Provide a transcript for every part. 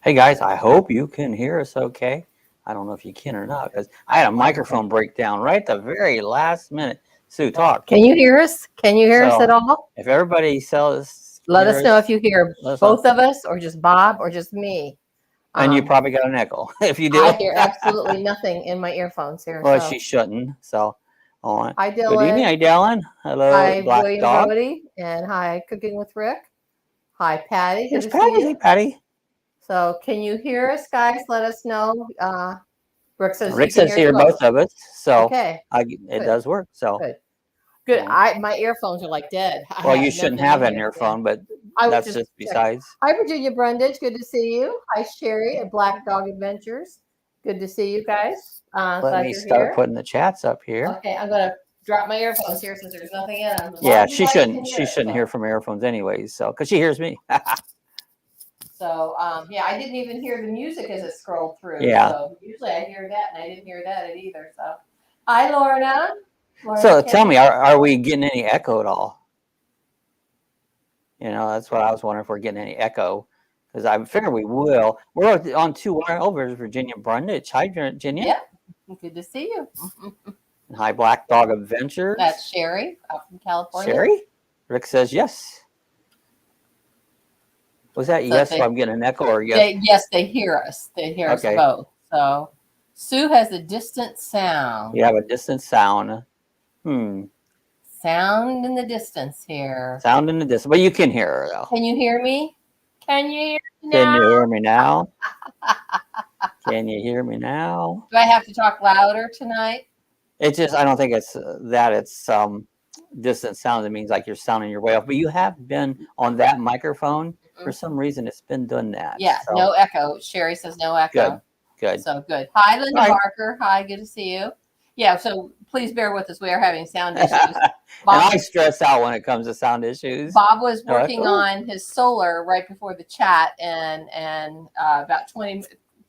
Hey guys, I hope you can hear us okay. I don't know if you can or not, because I had a microphone breakdown right at the very last minute. Sue, talk. Can you hear us? Can you hear us at all? If everybody let us know if you hear both of us, or just Bob, or just me. And you probably got an echo. If you do, I hear absolutely nothing in my earphones here. Well, she shouldn't. So, hi, Dylan. Good evening, hi, Dylan. Hello, hi, Black William Dog. Brody, and hi, Cooking with Rick. Hi, Patty. Here's Patty. Hey, Patty. So, can you hear us, guys? Let us know. Rick says hear both of us. So, okay, it does work. So, good. My earphones are like dead. Well, you shouldn't have an earphone, but that's just besides. Hi, Virginia Brundage. Good to see you. Hi, Sherry at Black Dog Adventures. Good to see you guys. Let me start putting the chats up here. Okay, I'm gonna drop my earphones here since there's nothing in them. Yeah, she shouldn't hear from earphones anyways. So, because she hears me. So, yeah, I didn't even hear the music as it scrolled through. Yeah. So usually I hear that, and I didn't hear that either. So, hi, Lorna. So tell me, are we getting any echo at all? You know, that's what I was wondering, if we're getting any echo, because I figure we will. We're on 2 wire over Virginia Brundage. Hi, Virginia. Yeah, good to see you. Hi, Black Dog Adventures. That's Sherry out from California. Sherry? Rick says yes. Was that yes? So I'm getting an echo, or yes? Yes, they hear us. They hear us both. So Sue has a distant sound. You have a distant sound. Sound in the distance here. Sound in the distance, but you can hear her though. Can you hear me? Can you hear me now? Can you hear me now? Can you hear me now? Do I have to talk louder tonight? It's just, I don't think it's that. It's distant sound. It means like you're sounding your way off. But you have been on that microphone. For some reason, it's been doing that. Yeah, so. No echo. Sherry says no echo. Good. So good. Hi, Linda Barker. Hi, good to see you. Yeah, so please bear with us. We are having sound issues. Bob, and I stress out when it comes to sound issues. Bob was working on his solar right before the chat, and about 20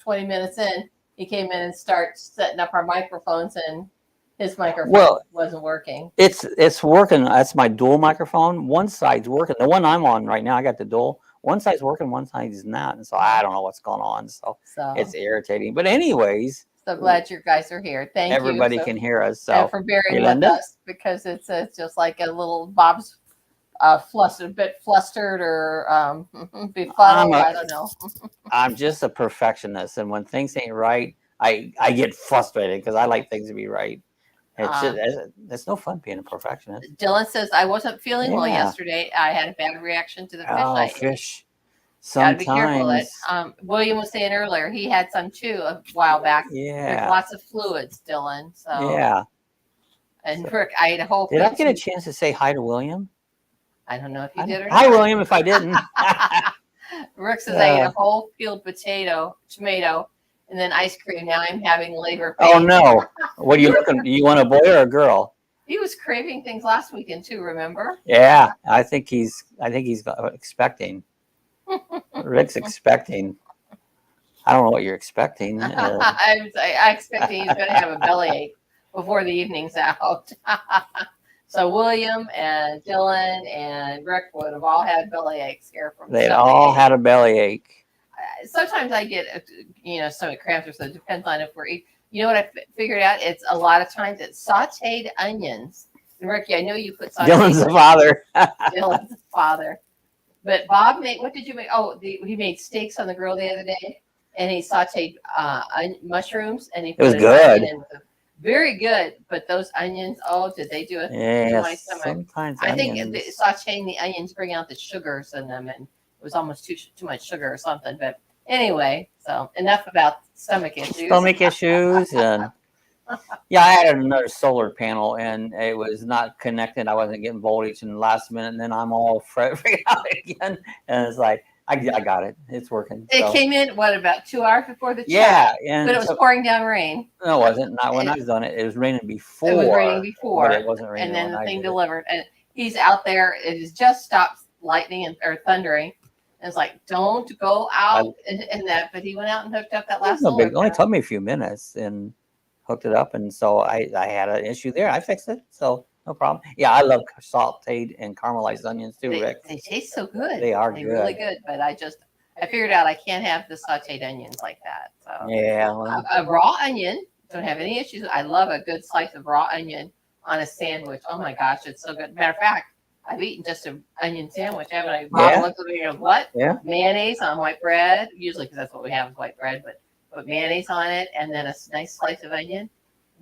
minutes in, he came in and started setting up our microphones, and his microphone wasn't working. It's working. That's my dual microphone. One side's working. The one I'm on right now, I got the dual. One side's working, one side's not. And so I don't know what's going on. So it's irritating. But anyways. So glad you guys are here. Thank you. Everybody can hear us. So and for bearing with us, because it's just like a little Bob's a bit flustered or befuddled. I don't know. I'm just a perfectionist. And when things ain't right, I get frustrated because I like things to be right. It's no fun being a perfectionist. Dylan says, I wasn't feeling well yesterday. I had a bad reaction to the fish. Fish. Sometimes. Gotta be careful. William was saying earlier, he had some too a while back. Yeah. There's lots of fluids, Dylan. So yeah. And Rick, I ate a whole. Did I get a chance to say hi to William? I don't know if you did or not. Hi, William. If I didn't. Rick says I ate a whole peeled tomato. And then ice cream. Now I'm having labor pain. Oh no! What are you looking? Do you want a boy or a girl? He was craving things last weekend too. Remember? Yeah, I think he's expecting. Rick's expecting. I don't know what you're expecting. I expecting he's going to have a bellyache before the evening's out. So William and Dylan and Rick would have all had bellyaches here from. They'd all had a bellyache. Sometimes I get, stomach cramps or so. It depends on if we're eating. You know what I figured out? It's a lot of times it's sauteed onions. And Ricky, I know you put sauteed. Dylan's the father. Dylan's the father. But Bob made, what did you make? Oh, he made steaks on the grill the other day, and he sauteed mushrooms, and he put it was good. Very good. But those onions, did they do it? Yeah, sometimes I think sauteing the onions bring out the sugars in them, and it was almost too much sugar or something. But anyway, so enough about stomach issues. And yeah, I had another solar panel and it was not connected. I wasn't getting voltage in the last minute, and then I'm all freaking out again. And it's like, I got it. It's working. It came in, about 2 hours before the chat? Yeah. But it was pouring down rain. No, it wasn't. Not when I was on it. It was raining before. It was raining before. But it wasn't raining. And then the thing delivered. And he's out there. It has just stopped lightning or thundering. And it's like, don't go out in that. But he went out and hooked up that last one. It only took me a few minutes and hooked it up. And so I had an issue there. I fixed it. So no problem. Yeah, I love sauteed and caramelized onions too, Rick. They taste so good. They're really good. But I I figured out I can't have the sauteed onions like that. So Yeah. Well, a raw onion, don't have any issues. I love a good slice of raw onion on a sandwich. Oh my gosh, it's so good. Matter of fact, I've eaten just an onion sandwich, haven't I? Bob looks at me and goes, what? Yeah. Mayonnaise on white bread, usually because that's what we have is white bread, but put mayonnaise on it and then a nice slice of onion,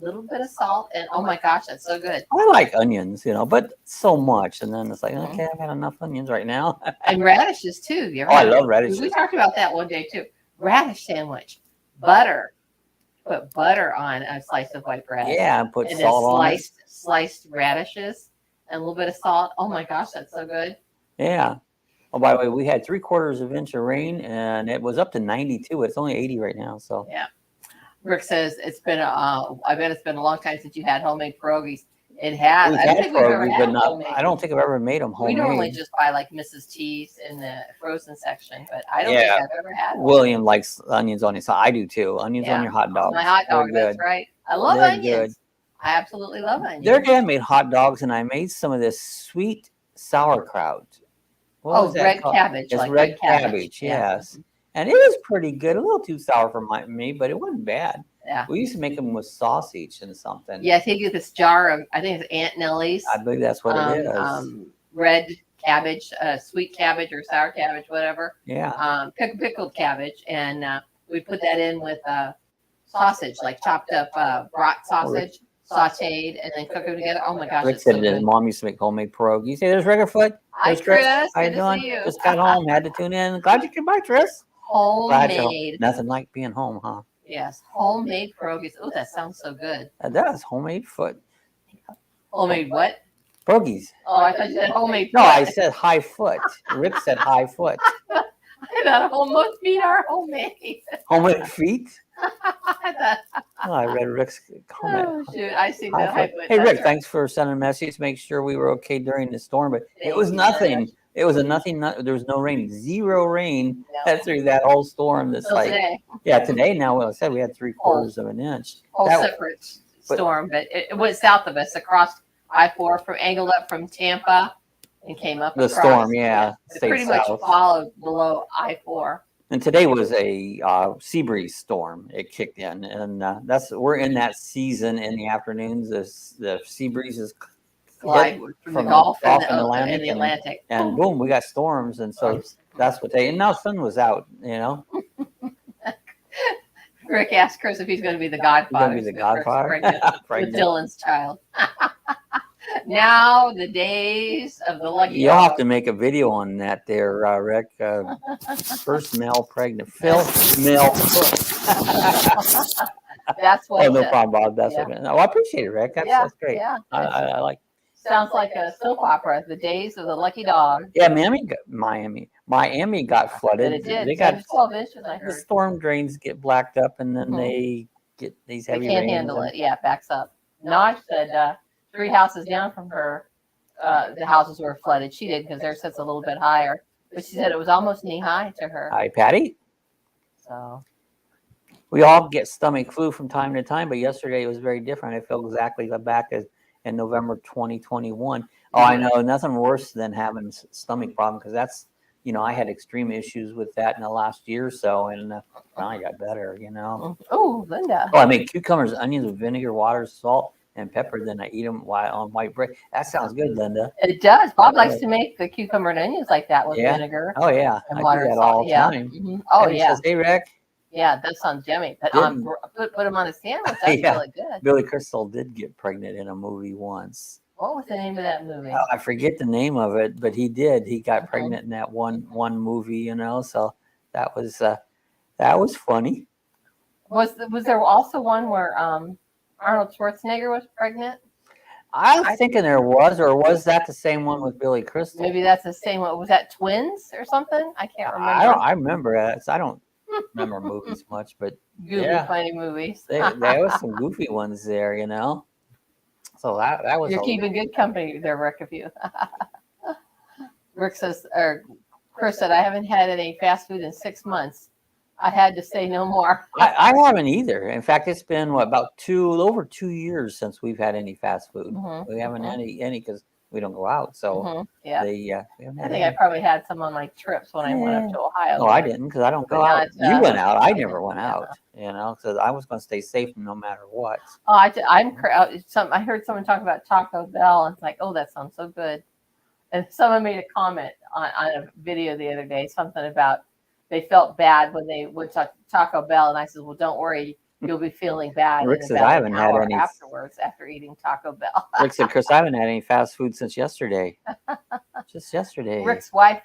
a little bit of salt, and oh my gosh, that's so good. I like onions, but so much. And then it's like, okay, I've had enough onions right now. And radishes too. You ever I love radishes. We talked about that one day too. Radish sandwich, butter. Put butter on a slice of white bread. Yeah, and put salt on it. Sliced radishes and a little bit of salt. Oh my gosh, that's so good. Yeah. Oh, by the way, we had 3/4 of an inch of rain, and it was up to 92. It's only 80 right now. So yeah. Rick says it's been I bet it's been a long time since you had homemade pierogies. It has. We've had pierogies, but not. I don't think I've ever made them homemade. We normally just buy like Mrs. T's in the frozen section, but I don't think I've ever had one. William likes onions on his side. I do too. Onions on your hot dogs. My hot dog, that's right. I love onions. Good. I absolutely love onions. Their dad made hot dogs, and I made some of this sweet sauerkraut. Red cabbage. It's like red cabbage, yes. And it was pretty good. A little too sour for me, but it wasn't bad. Yeah. We used to make them with sausage and something. Yeah, take this jar of, I think it's Aunt Nellie's. I believe that's what it is. Red cabbage, sweet cabbage or sour cabbage, whatever. Yeah. Pickled cabbage. And we put that in with sausage, like chopped up brat sausage, sauteed, and then cook them together. Oh my gosh. Rick said his mom used to make homemade pierogi. You say there's Riggerfoot? Hi, Chris. How you doing? Just got home. Had to tune in. Glad you came by, Chris. Homemade. Nothing like being home, huh? Yes, homemade pierogies. Oh, that sounds so good. It does. Homemade foot. Homemade what? Pierogies. Oh, I thought you said homemade foot. No, I said high foot. Rick said high foot. I thought most feet are homemade. Homemade feet? I read Rick's comment. Oh, shoot. I see that. Hey, Rick, thanks for sending a message to make sure we were okay during the storm, but it was nothing. It was a nothing. There was no rain, zero rain through that whole storm. That's like, today now, well, I said we had 3/4 of an inch. Whole separate storm, but it went south of us across I-4 angled up from Tampa and came up the storm. Yeah, it pretty much followed below I-4. And today was a sea breeze storm. It kicked in, and we're in that season in the afternoons. The sea breezes glide from the Gulf and the Atlantic, and boom, we got storms, and so that's what and now sun was out. Rick asked Chris if he's going to be the godfather. He's going to be the godfather with Dylan's child. Now the days of the lucky. You'll have to make a video on that, there, Rick. First male pregnant, male. That's what. Oh, no problem, Bob. That's what. No, I appreciate it, Rick. That's great. Yeah, I like. Sounds like a soap opera. The days of the lucky dog. Yeah, Miami got flooded. But it did. They got 12 inches. I heard. The storm drains get blacked up, and then they get these heavy. They can't handle it. Yeah, it backs up. Naj said 3 houses down from her, the houses were flooded. She did because theirs sits a little bit higher, but she said it was almost knee high to her. Hi, Patty. So we all get stomach flu from time to time, but yesterday it was very different. I felt exactly back as in November 2021. Oh, I know nothing worse than having stomach problem, because that's, I had extreme issues with that in the last year or so, and I got better, Oh, Linda. Oh, I make cucumbers, onions with vinegar, water, salt, and pepper. Then I eat them on white bread. That sounds good, Linda. It does. Bob likes to make the cucumber and onions like that with vinegar. Oh yeah, and I water do that all the time. Mm-hmm. Oh and yeah. Says, hey Rick. Yeah, that sounds yummy. But put them on a sandwich. That's really good. Billy Crystal did get pregnant in a movie once. What was the name of that movie? Oh, I forget the name of it, but he did. He got pregnant in that one movie, So that was funny. Was there also one where Arnold Schwarzenegger was pregnant? I'm thinking there was, or was that the same one with Billy Crystal? Maybe that's the same one. Was that twins or something? I can't remember. I remember that. I don't remember movies much, but goofy, funny movies. there was some goofy ones there, So that was. You're keeping good company there, Rick. If you. Rick says, or Chris said, I haven't had any fast food in 6 months. I had to say no more. I haven't either. In fact, it's been over 2 years since we've had any fast food. Mm-hmm. We haven't had any because we don't go out. So Yeah, we haven't I had think I any. probably had some on like trips when I went up to Ohio. No, I didn't because I don't go But out. not, You went out. I never didn't, went yeah. out. You know, because I was going to stay safe no matter what. Oh, I heard someone talk about Taco Bell, and it's like, oh, that sounds so good. And someone made a comment on a video the other day, something about they felt bad when they went to Taco Bell, and I said, well, don't worry, you'll be feeling bad Rick in says, about I an haven't had hour any. afterwards after eating Taco Bell. Rick said, Chris, I haven't had any fast food since yesterday. Just yesterday. Rick's wife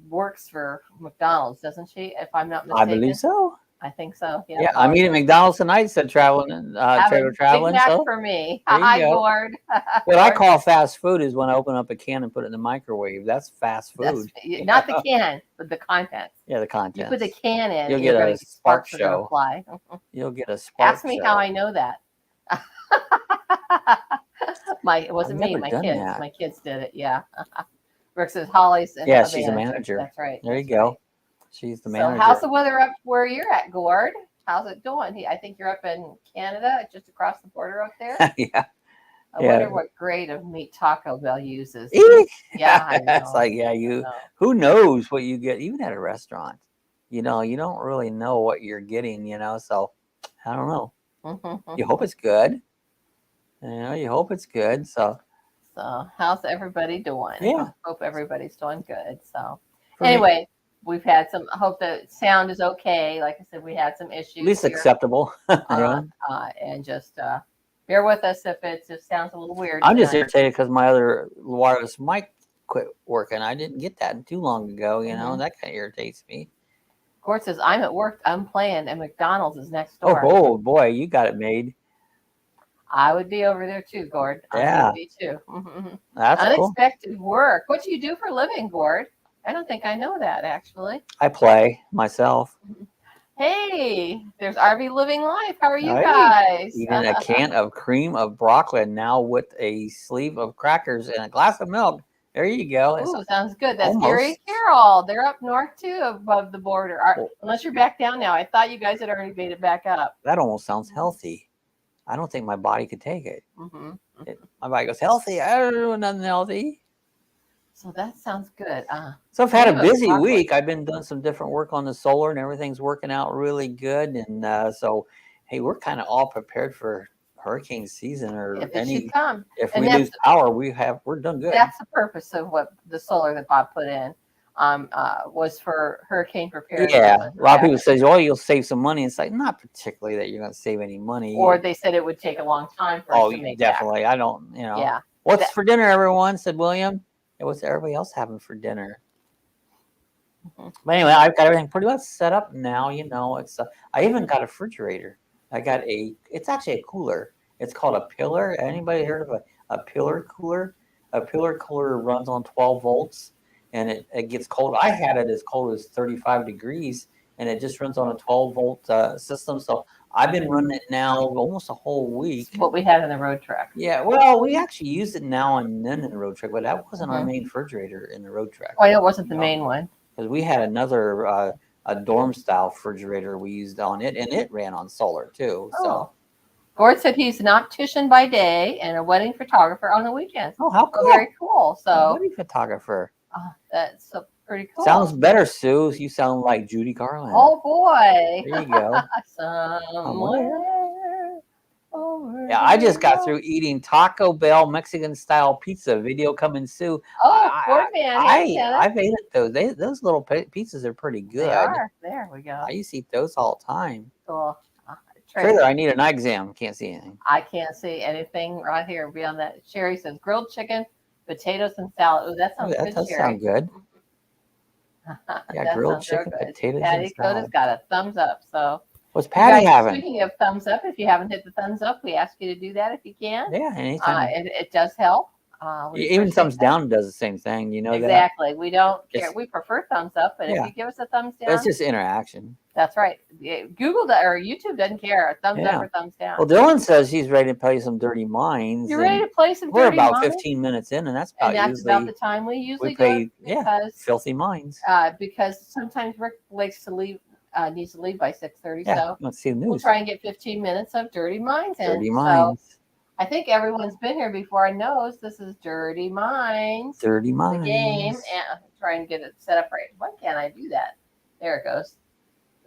works for McDonald's, doesn't she? If I'm not mistaken. I believe so. I think so. Yeah, I'm eating McDonald's tonight. Said traveling, traveling. Big Mac So for me. there you Hi, go. Gord. What I call fast food is when I open up a can and put it in the microwave. That's fast food. Not the can, but the contents. Yeah, the contents. You put the can in, you'll get a spark show. Fly. You'll get a spark. Ask me show. how I know that. It wasn't me. My kids. That. My kids did it. Yeah. Rick says Holly's. Yeah, she's a manager. That's right. There you go. She's the manager. So how's the weather up where you're at, Gord? How's it doing? I think you're up in Canada, just across the border up there. Yeah. I wonder what grade of meat Taco Bell uses. Eek. Yeah, I know. It's like, who knows what you get, even at a restaurant. You know, you don't really know what you're getting, so I don't know. You hope it's good. You hope it's good. So how's everybody doing? Yeah. Hope everybody's doing good. So anyway, we've had some, I hope the sound is okay. Like I said, we had some issues. At least here. Acceptable. And just bear with us if it just sounds a little weird. I'm just irritated because my other wireless mic quit working. I didn't get that too long ago, that kind of irritates me. Gord says, I'm at work, I'm playing, and McDonald's is next door. Oh boy, you got it made. I would be over there too, Gord. Yeah. I would be too. That's unexpected cool. work. What do you do for a living, Gord? I don't think I know that, actually. I play myself. Hey, there's RV Living Life. How are you guys? Eating a can of cream of broccoli and now with a sleeve of crackers and a glass of milk. There you go. Ooh, sounds good. That's Gary and Carol. They're up north too, above the border. Unless you're back down now. I thought you guys had already made it back up. That almost sounds healthy. I don't think my body could take it. My body goes, healthy. I don't know nothing healthy. So that sounds good. So I've had a busy week. I've been doing some different work on the solar, and everything's working out really good. And so, hey, we're kind of all prepared for hurricane season or if it should come. If we lose power, we're done good. That's the purpose of what the solar that Bob put in was for hurricane preparedness. Yeah, a lot of people say, "Oh, you'll save some money." It's like not particularly that you're going to save any money. Or they said it would take a long time for us to make definitely. Back. I don't. Yeah. What's for dinner, everyone? Said William. What's everybody else having for dinner? But anyway, I've got everything pretty much set up now. It's I even got a refrigerator. I got it's actually a cooler. It's called a pillar. Anybody heard of a pillar cooler? A pillar cooler runs on 12 volts and it gets cold. I had it as cold as 35 degrees and it just runs on a 12 volt system. So I've been running it now almost a whole week. What we had in the road truck. Yeah, well, we actually used it now and then in the road truck, but that wasn't our main refrigerator in the road truck. Oh, it wasn't the main one. Because we had another a dorm style refrigerator we used on it, and it ran on solar too. So Gord said he's an optician by day and a wedding photographer on the weekends. Oh, how cool! Very cool. So a wedding photographer. That's so pretty cool. Sounds better, Sue. You sound like Judy Garland. Oh boy! There you go. Yeah, I just got through eating Taco Bell Mexican style pizza. Video coming soon. Oh, poor man! I've ate it. Those little pizzas are pretty good. They are. There we go. I used to eat those all the time. Cool. Further, I need an eye exam. Can't see anything. I can't see anything right here beyond that. Sherry says grilled chicken, potatoes, and salad. Oh, that sounds good. That does sound good. Yeah, grilled chicken, potatoes, and salad. Patty Coda's got a thumbs up. So, what's Patty having? Speaking of thumbs up, if you haven't hit the thumbs up, we ask you to do that if you can. Yeah, anytime. It does help. Even thumbs down does the same thing. Exactly. That? We don't care. We prefer thumbs up, but if you give us a thumbs down, it's just interaction. That's right. Google or YouTube doesn't care. Thumbs up or thumbs down. Well, Dylan says he's ready to play some Dirty Minds. You're ready to play some Dirty Minds? We're about 15 minutes in, and that's about about the time we usually play. Because, Filthy Minds. Because sometimes Rick likes to leave. Needs to leave by 6:30. Yeah, so let's see the news. We'll try and get 15 minutes of Dirty Minds in. Dirty Minds. So I think everyone's been here before and knows this is Dirty Minds. Dirty The Minds. game. And try and get it set up right. Why can't I do that? There it goes.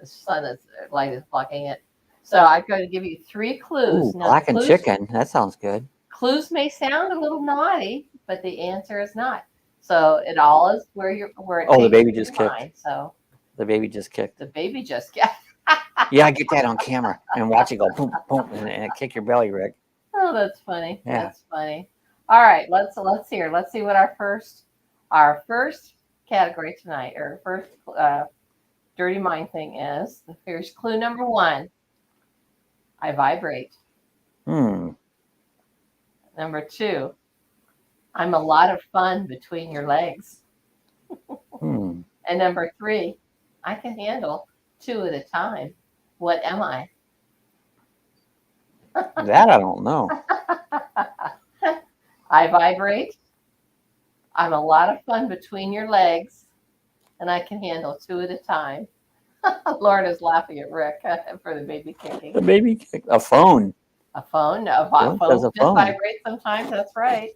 The light is blocking it. So I'm going to give you 3 clues. Ooh, Now, blackened chicken. That sounds good. Clues may sound a little naughty, but the answer is not. So it all is where it the baby just kicked. mind. So the baby just kicked. The baby just kicked. Yeah, get that on camera and watch it go boom, boom, and kick your belly, Rick. Oh, that's funny. Yeah. That's funny. All right, let's hear. Let's see what our first category tonight, or first Dirty Mind thing is. Here's clue number 1. I vibrate. Number 2, I'm a lot of fun between your legs. And number 3, I can handle 2 at a time. What am I? That I don't know. I vibrate. I'm a lot of fun between your legs, and I can handle 2 at a time. Lorna's laughing at Rick for the baby kicking. The baby kicked a phone. A phone? No, a phone just vibrates sometimes. That's right.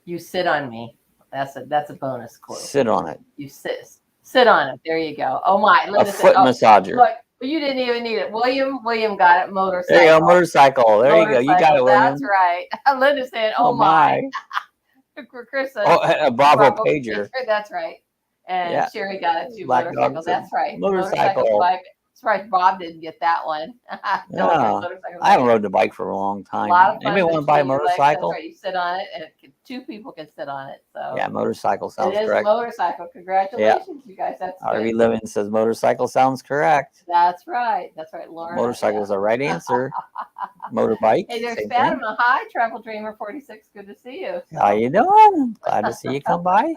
You sit on me. That's a bonus clue. Sit on it. You sit on it. There you go. Oh my! A foot massager. Look, you didn't even need it. William got it. Motorcycle. There you go. Motorcycle. There you go. You got it, William. That's right. Linda said, "Oh my." Chris said, a Bravo pager. That's right. And Sherry got it too. Black Motorcycle. That's right. Motorcycle. That's right. Bob didn't get that one. Yeah. I haven't rode the bike for a long time. Anybody want to buy a motorcycle? Right. You sit on it, and 2 people can sit on it. So yeah, motorcycle sounds correct. It is a motorcycle. Congratulations, you guys. That's RV Living says motorcycle sounds correct. That's right. That's right, Lauren. Motorcycle is the right answer. Motorbike. Hey, there's Fatima. Hi, Travel Dreamer 46. Good to see you. How you doing? Glad to see you come by.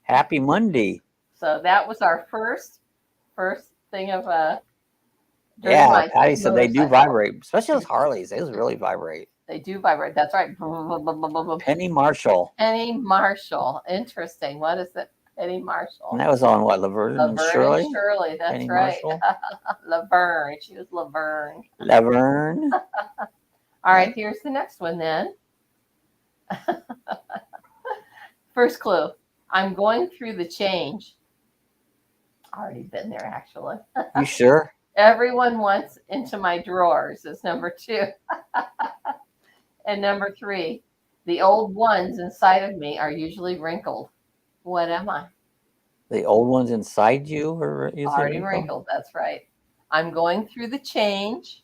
Happy Monday. So that was our first thing of Patty said they do vibrate, especially those Harleys. They really vibrate. They do vibrate. That's right. Penny Marshall. Penny Marshall. Interesting. What is it? Penny Marshall. And that was on what? Laverne and Shirley? Shirley. That's Penny right. Marshall. Laverne. She was Laverne. Laverne. All right. Here's the next one then. First clue. I'm going through the change. Already been there, actually. You sure? Everyone wants into my drawers is number 2. And number 3, the old ones inside of me are usually wrinkled. What am I? The old ones inside you are already wrinkled. That's right. I'm going through the change.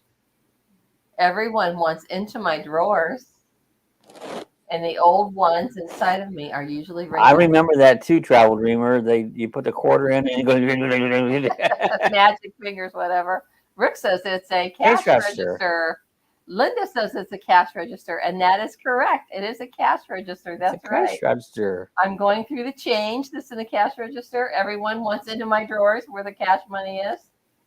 Everyone wants into my drawers. And the old ones inside of me are usually wrinkled. I remember that too, Travel Dreamer. You put the quarter in and it goes magic fingers, whatever. Rick says it's a cash register. Linda says it's a cash register, and that is correct. It is a cash register. That's right. Cash register. I'm going through the change. This is in a cash register. Everyone wants into my drawers where the cash money is.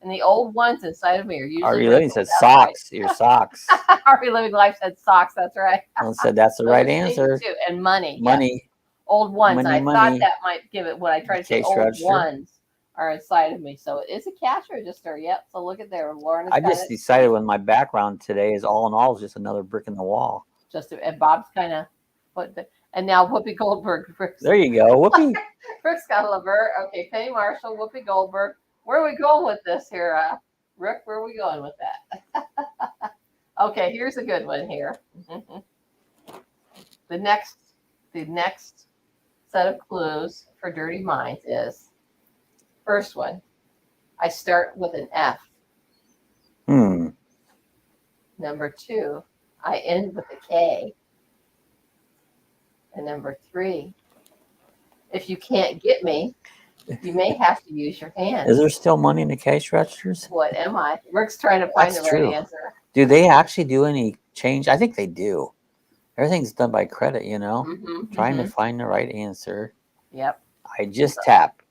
And the old ones inside of me are usually. RV Living said socks. Right. Your socks. RV Living Life said socks. That's right. I said that's the right answer. Too. And money. Money. Yes. Old ones. Money, I thought that might give it what I tried to say. Old ones are inside of me. So it is a cash register. Yep. So look at there. Lauren. I just decided when my background today is all in all is just another brick in the wall. And Bob's kind of and now Whoopi Goldberg. There you go. Whoopi. Rick's got a Laverne. Okay. Penny Marshall, Whoopi Goldberg. Where are we going with this here, Rick? Where are we going with that? Okay, here's a good one here. The next set of clues for Dirty Minds is, first one, I start with an F. Number 2, I end with a K. And number 3, if you can't get me, you may have to use your hands. Is there still money in the cash registers? What am I? Rick's trying to find the right answer. Do they actually do any change? I think they do. Everything's done by credit, you know. Trying to find the right answer. Yep. I just tap.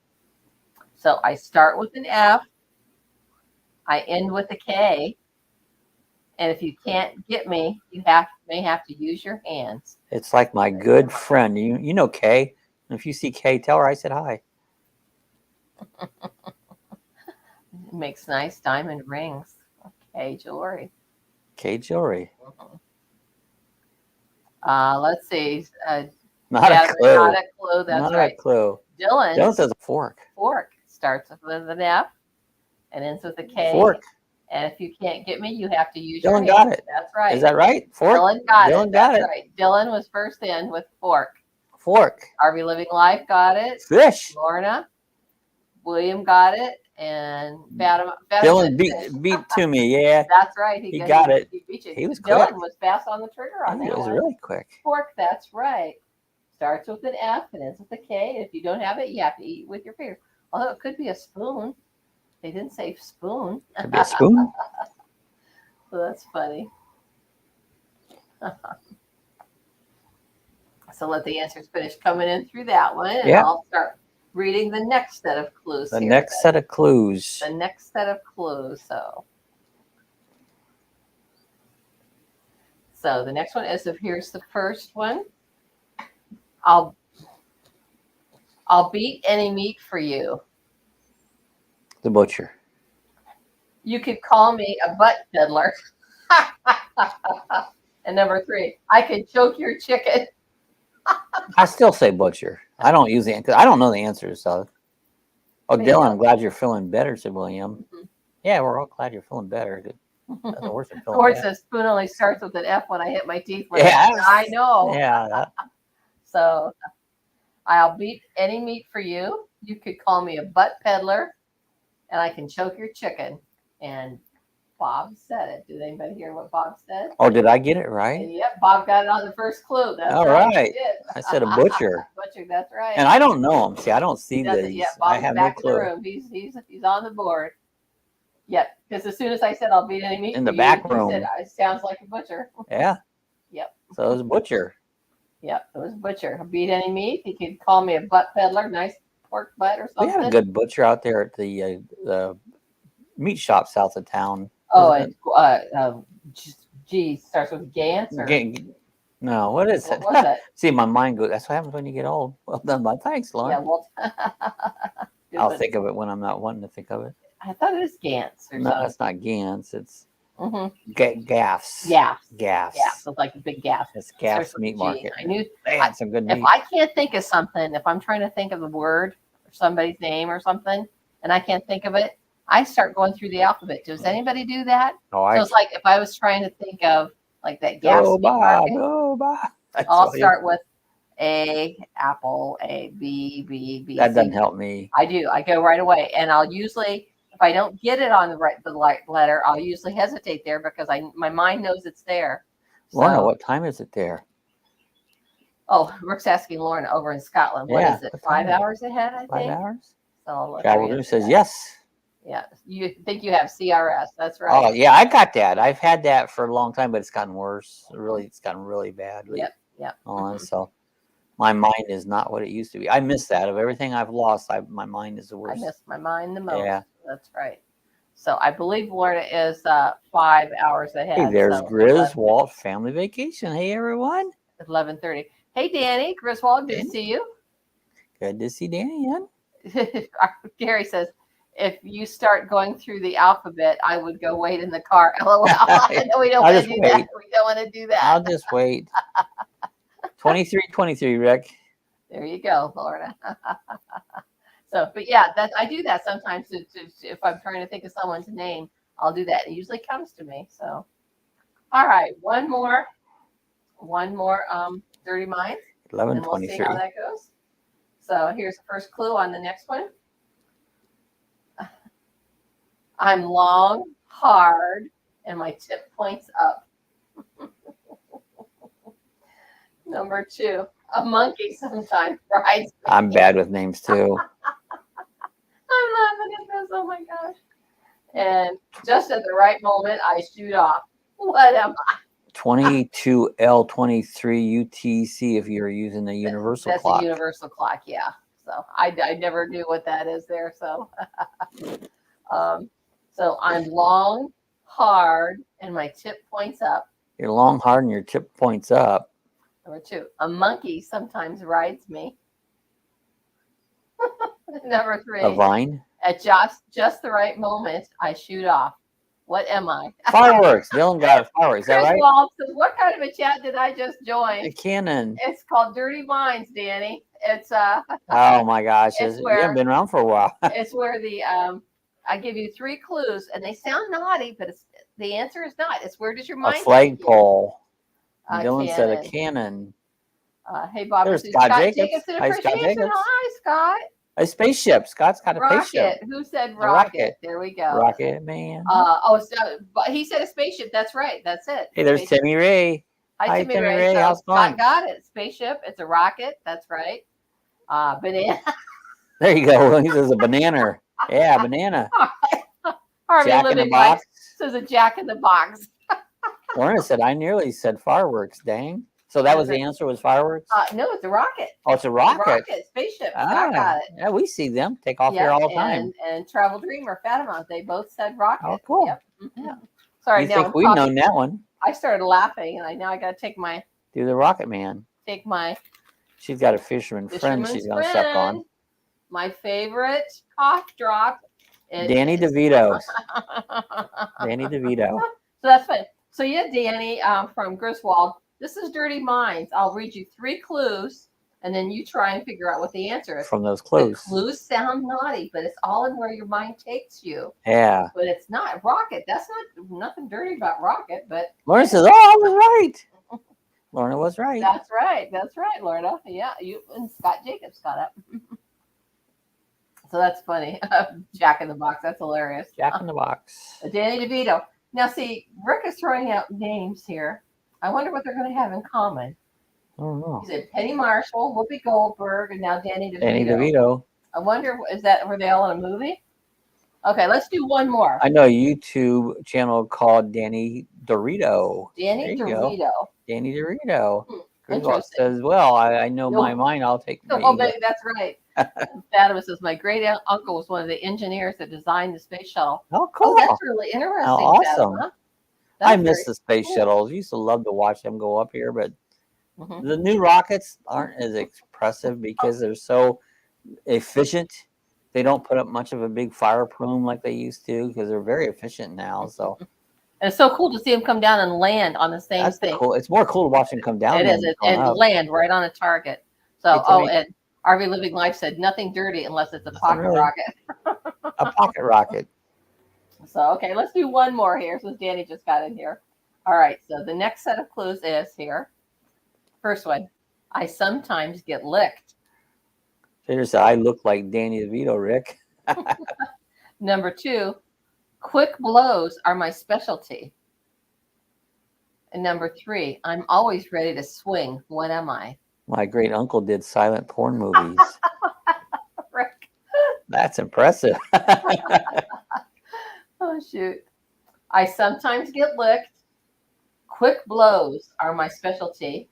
So I start with an F. I end with a K. And if you can't get me, you may have to use your hands. It's like my good friend. You know Kay. And if you see Kay, tell her I said hi. Makes nice diamond rings. Okay, jewelry. Okay, jewelry. Let's see. Not a clue. Not a clue. That's Not right. a clue. Dylan says a fork. Fork starts with an F and ends with a K. Fork. And if you can't get me, you have to use Dylan your got it. That's right. Is that right? Fork. Dylan got Dylan it. got That's it. right. Dylan was first in with fork. Fork. RV Living Life got it. Fish. Lorna. William got it. And Fatima Dylan beat to me. Yeah. That's right. He got it. He beat you. He was Dylan quick. was fast on the trigger on that. He was one. really quick. Fork. That's right. Starts with an F and ends with a K. If you don't have it, you have to eat with your fingers. Although it could be a spoon. They didn't say spoon. Could be a spoon. So that's funny. So let the answers finish coming in through that one. And I'll start reading the next set of clues. The next set of clues. The next set of clues. So the next one is, here's the first one. I'll beat any meat for you. The butcher. You could call me a butt fiddler. And number 3, I could choke your chicken. I still say butcher. I don't use the answer. I don't know the answers. So. Oh, Dylan, I'm glad you're feeling better, said William. Yeah, we're all glad you're feeling better. Cord says spoon only starts with an F when I hit my teeth. Yeah, I know. Yeah. So I'll beat any meat for you. You could call me a butt peddler, and I can choke your chicken. And Bob said it. Did anybody hear what Bob said? Oh, did I get it right? And yep, Bob got it on the first clue. That's all right. I said a butcher. Butcher, that's right. And I don't know him. See, I don't see these. Yeah, Bob's I have back no clue. in the room. He's on the board. Yep, because as soon as I said I'll beat any meat in the back room, said, it sounds like a butcher. Yeah. Yep. So it was butcher. Yep, it was butcher. I'll beat any meat. He could call me a butt peddler, nice pork butt or something. We have a good butcher out there at the meat shop south of town. Oh, and G starts with Gantz. No, what is it? What was it? See, my mind goes. That's what happens when you get old. Well done, my thanks, Lauren. Yeah, well, I'll think of it when I'm not wanting to think of it. I thought it was Gantz or No, something. it's not Gantz. It's gaffs. Gaffs. Gaffs, like a big gaff. It's Gaffs Meat Market. I knew. They had some good meat. If I can't think of something, if I'm trying to think of the word or somebody's name or something, and I can't think of it, I start going through the alphabet. Does anybody do that? Oh, so it's like if I was trying to think of like that gas. Go Bob, go Bob. I'll start with A, apple, A, B. That C. doesn't help me. I do. I go right away, and I'll usually, if I don't get it on the right letter, I'll usually hesitate there because my mind knows it's there. Lorna, what time is it there? Oh, Rick's asking Lorna over in Scotland. What is it? 5 hours ahead, I think. 5 hours? So Travel says yes. Yeah, you think you have CRS? That's right. Oh yeah, I got that. I've had that for a long time, but it's gotten worse. It's gotten really bad. Yep. So my mind is not what it used to be. I miss that. Of everything I've lost, my mind is the worst. I miss my mind the most. Yeah. That's right. So I believe Lorna is 5 hours ahead. Hey, there's Griswold Family Vacation. Hey, everyone. 11:30. Hey, Danny. Griswold, good to see you. Good to see Danny again. Gary says, if you start going through the alphabet, I would go wait in the car. LOL. We don't want to do that. We don't want to do that. I'll just wait. 23, Rick. There you go, Lorna. So, but yeah, I do that sometimes. If I'm trying to think of someone's name, I'll do that. It usually comes to me. So, all right, one more. Dirty Minds. 11:23. And we'll see how that goes. So here's the first clue on the next one. I'm long, hard, and my tip points up. Number 2, a monkey sometimes rides me. I'm bad with names too. I'm laughing at this. Oh my gosh. And just at the right moment, I shoot off. What am I? 22L23 UTC if you're using the universal clock. That's a universal clock, yeah. So I never knew what that is there. So, so I'm long, hard, and my tip points up. You're long, hard, and your tip points up. Number 2, a monkey sometimes rides me. Number 3, a vine. At just the right moment, I shoot off. What am I? Fireworks. Dylan got fireworks. Is that Chris right? Wald says, what kind of a chat did I just join? A cannon. It's called Dirty Minds, Danny. It's Oh my gosh. it's You haven't been around for a while. it's where the I give you 3 clues and they sound naughty, but the answer is not. It's where does your A mind flagpole. Dylan cannon. said a cannon. Hey Bob, There's Scott Jacobs. in Hi, Scott appreciation. Jacobs. Hi Scott. A spaceship. Scott's got a spaceship. Rocket. Who said A rocket? rocket. There we go. Rocket man. But he said a spaceship. That's right. That's it. Hey, there's Spaceship. Timmy Ray. Hi, Timmy Ray. So How's it going? Scott got it. Spaceship. It's a rocket. That's right. Banana. There you go. He says a banana. Yeah, banana. Harvey Jack in the Living Life box. says a Jack in the Box. Lorna said, I nearly said fireworks. Dang. So that was the answer, was fireworks? No, it's a rocket. Oh, it's a rocket. Spaceship. Scott got it. Yeah, we see them take off here all the time. And Travel Dreamer, Fatima, they both said rocket. Oh, cool. Yep. Yeah. Sorry, You now think I'm we've known that one? I started laughing, and now I got to take my Do the rocket man. She's got a fisherman friend she's going to suck on. My favorite cough drop. Danny DeVito. Danny DeVito. So that's fun. So yeah, Danny from Griswold. This is Dirty Minds. I'll read you 3 clues, and then you try and figure out what the answer is. From those clues. The clues sound naughty, but it's all in where your mind takes you. Yeah. But it's not rocket. That's nothing dirty about rocket. But Lorna says, "Oh, I was right." Lorna was right. That's right. That's right, Lorna. Yeah, you and Scott Jacobs got it. So that's funny. Jack in the Box. That's hilarious. Jack in the Box. Danny DeVito. Now, see, Rick is throwing out names here. I wonder what they're going to have in common. I don't know. He said Penny Marshall, Whoopi Goldberg, and now Danny DeVito. Danny DeVito. I wonder, were they all in a movie? Okay, let's do one more. I know a YouTube channel called Danny Dorito. Danny DeVito. Danny Dorito. Interesting. Says, well, I know my mind. I'll take me. Oh, baby, that's right. Fatima says, my great uncle was one of the engineers that designed the space shuttle. Oh, cool. Oh, that's really interesting. How awesome. Fatima. I miss the space shuttles. Used to love to watch them go up here, but the new rockets aren't as impressive because they're so efficient. They don't put up much of a big fire plume like they used to because they're very efficient now. So and it's so cool to see them come down and land on the same thing. Cool. It's more cool to watch them come down. It is, and land right on a target. So, and RV Living Life said nothing dirty unless it's a pocket rocket. A pocket rocket. So, okay, let's do one more here since Danny just got in here. All right, so the next set of clues is here. First one, I sometimes get licked. There's I look like Danny DeVito, Rick. Number 2, quick blows are my specialty. And number 3, I'm always ready to swing. What am I? My great uncle did silent porn movies. Rick. That's impressive. Oh, shoot. I sometimes get licked. Quick blows are my specialty.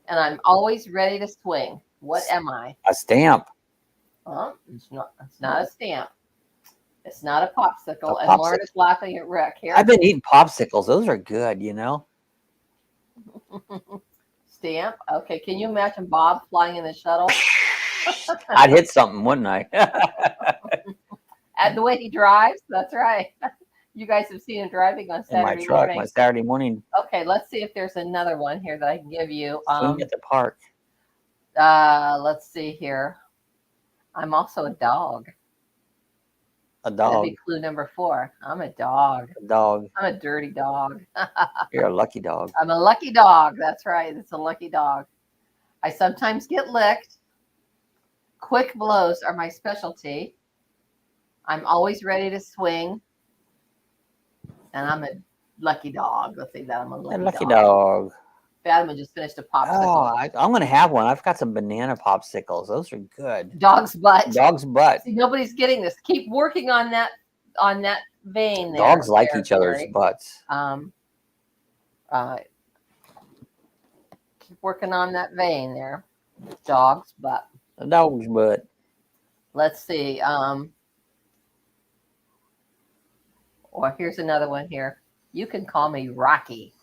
And I'm always ready to swing. What am I? A stamp. Well, it's not a stamp. It's not a popsicle. And Lauren is laughing at Rick here. I've been eating popsicles. Those are good, you know. Stamp. Okay. Can you imagine Bob flying in the shuttle? I'd hit something, wouldn't I? And the way he drives, that's right. You guys have seen him driving on Saturday morning. In my truck, my Saturday morning. Okay, let's see if there's another one here that I can give you. Swing at the park. Let's see here. I'm also a dog. A dog. That'd be clue number 4. I'm a dog. A dog. I'm a dirty dog. You're a lucky dog. I'm a lucky dog. That's right. It's a lucky dog. I sometimes get licked. Quick blows are my specialty. I'm always ready to swing. And I'm a lucky dog. Let's say that I'm a lucky dog. Fatima just finished a popsicle. Oh, I'm going to have one. I've got some banana popsicles. Those are good. Dog's butt. Dog's butt. See, nobody's getting this. Keep working on that vein there. Dogs like each other's butts. Keep working on that vein there. Dog's butt. A dog's butt. Let's see. Or here's another one here. You can call me Rocky.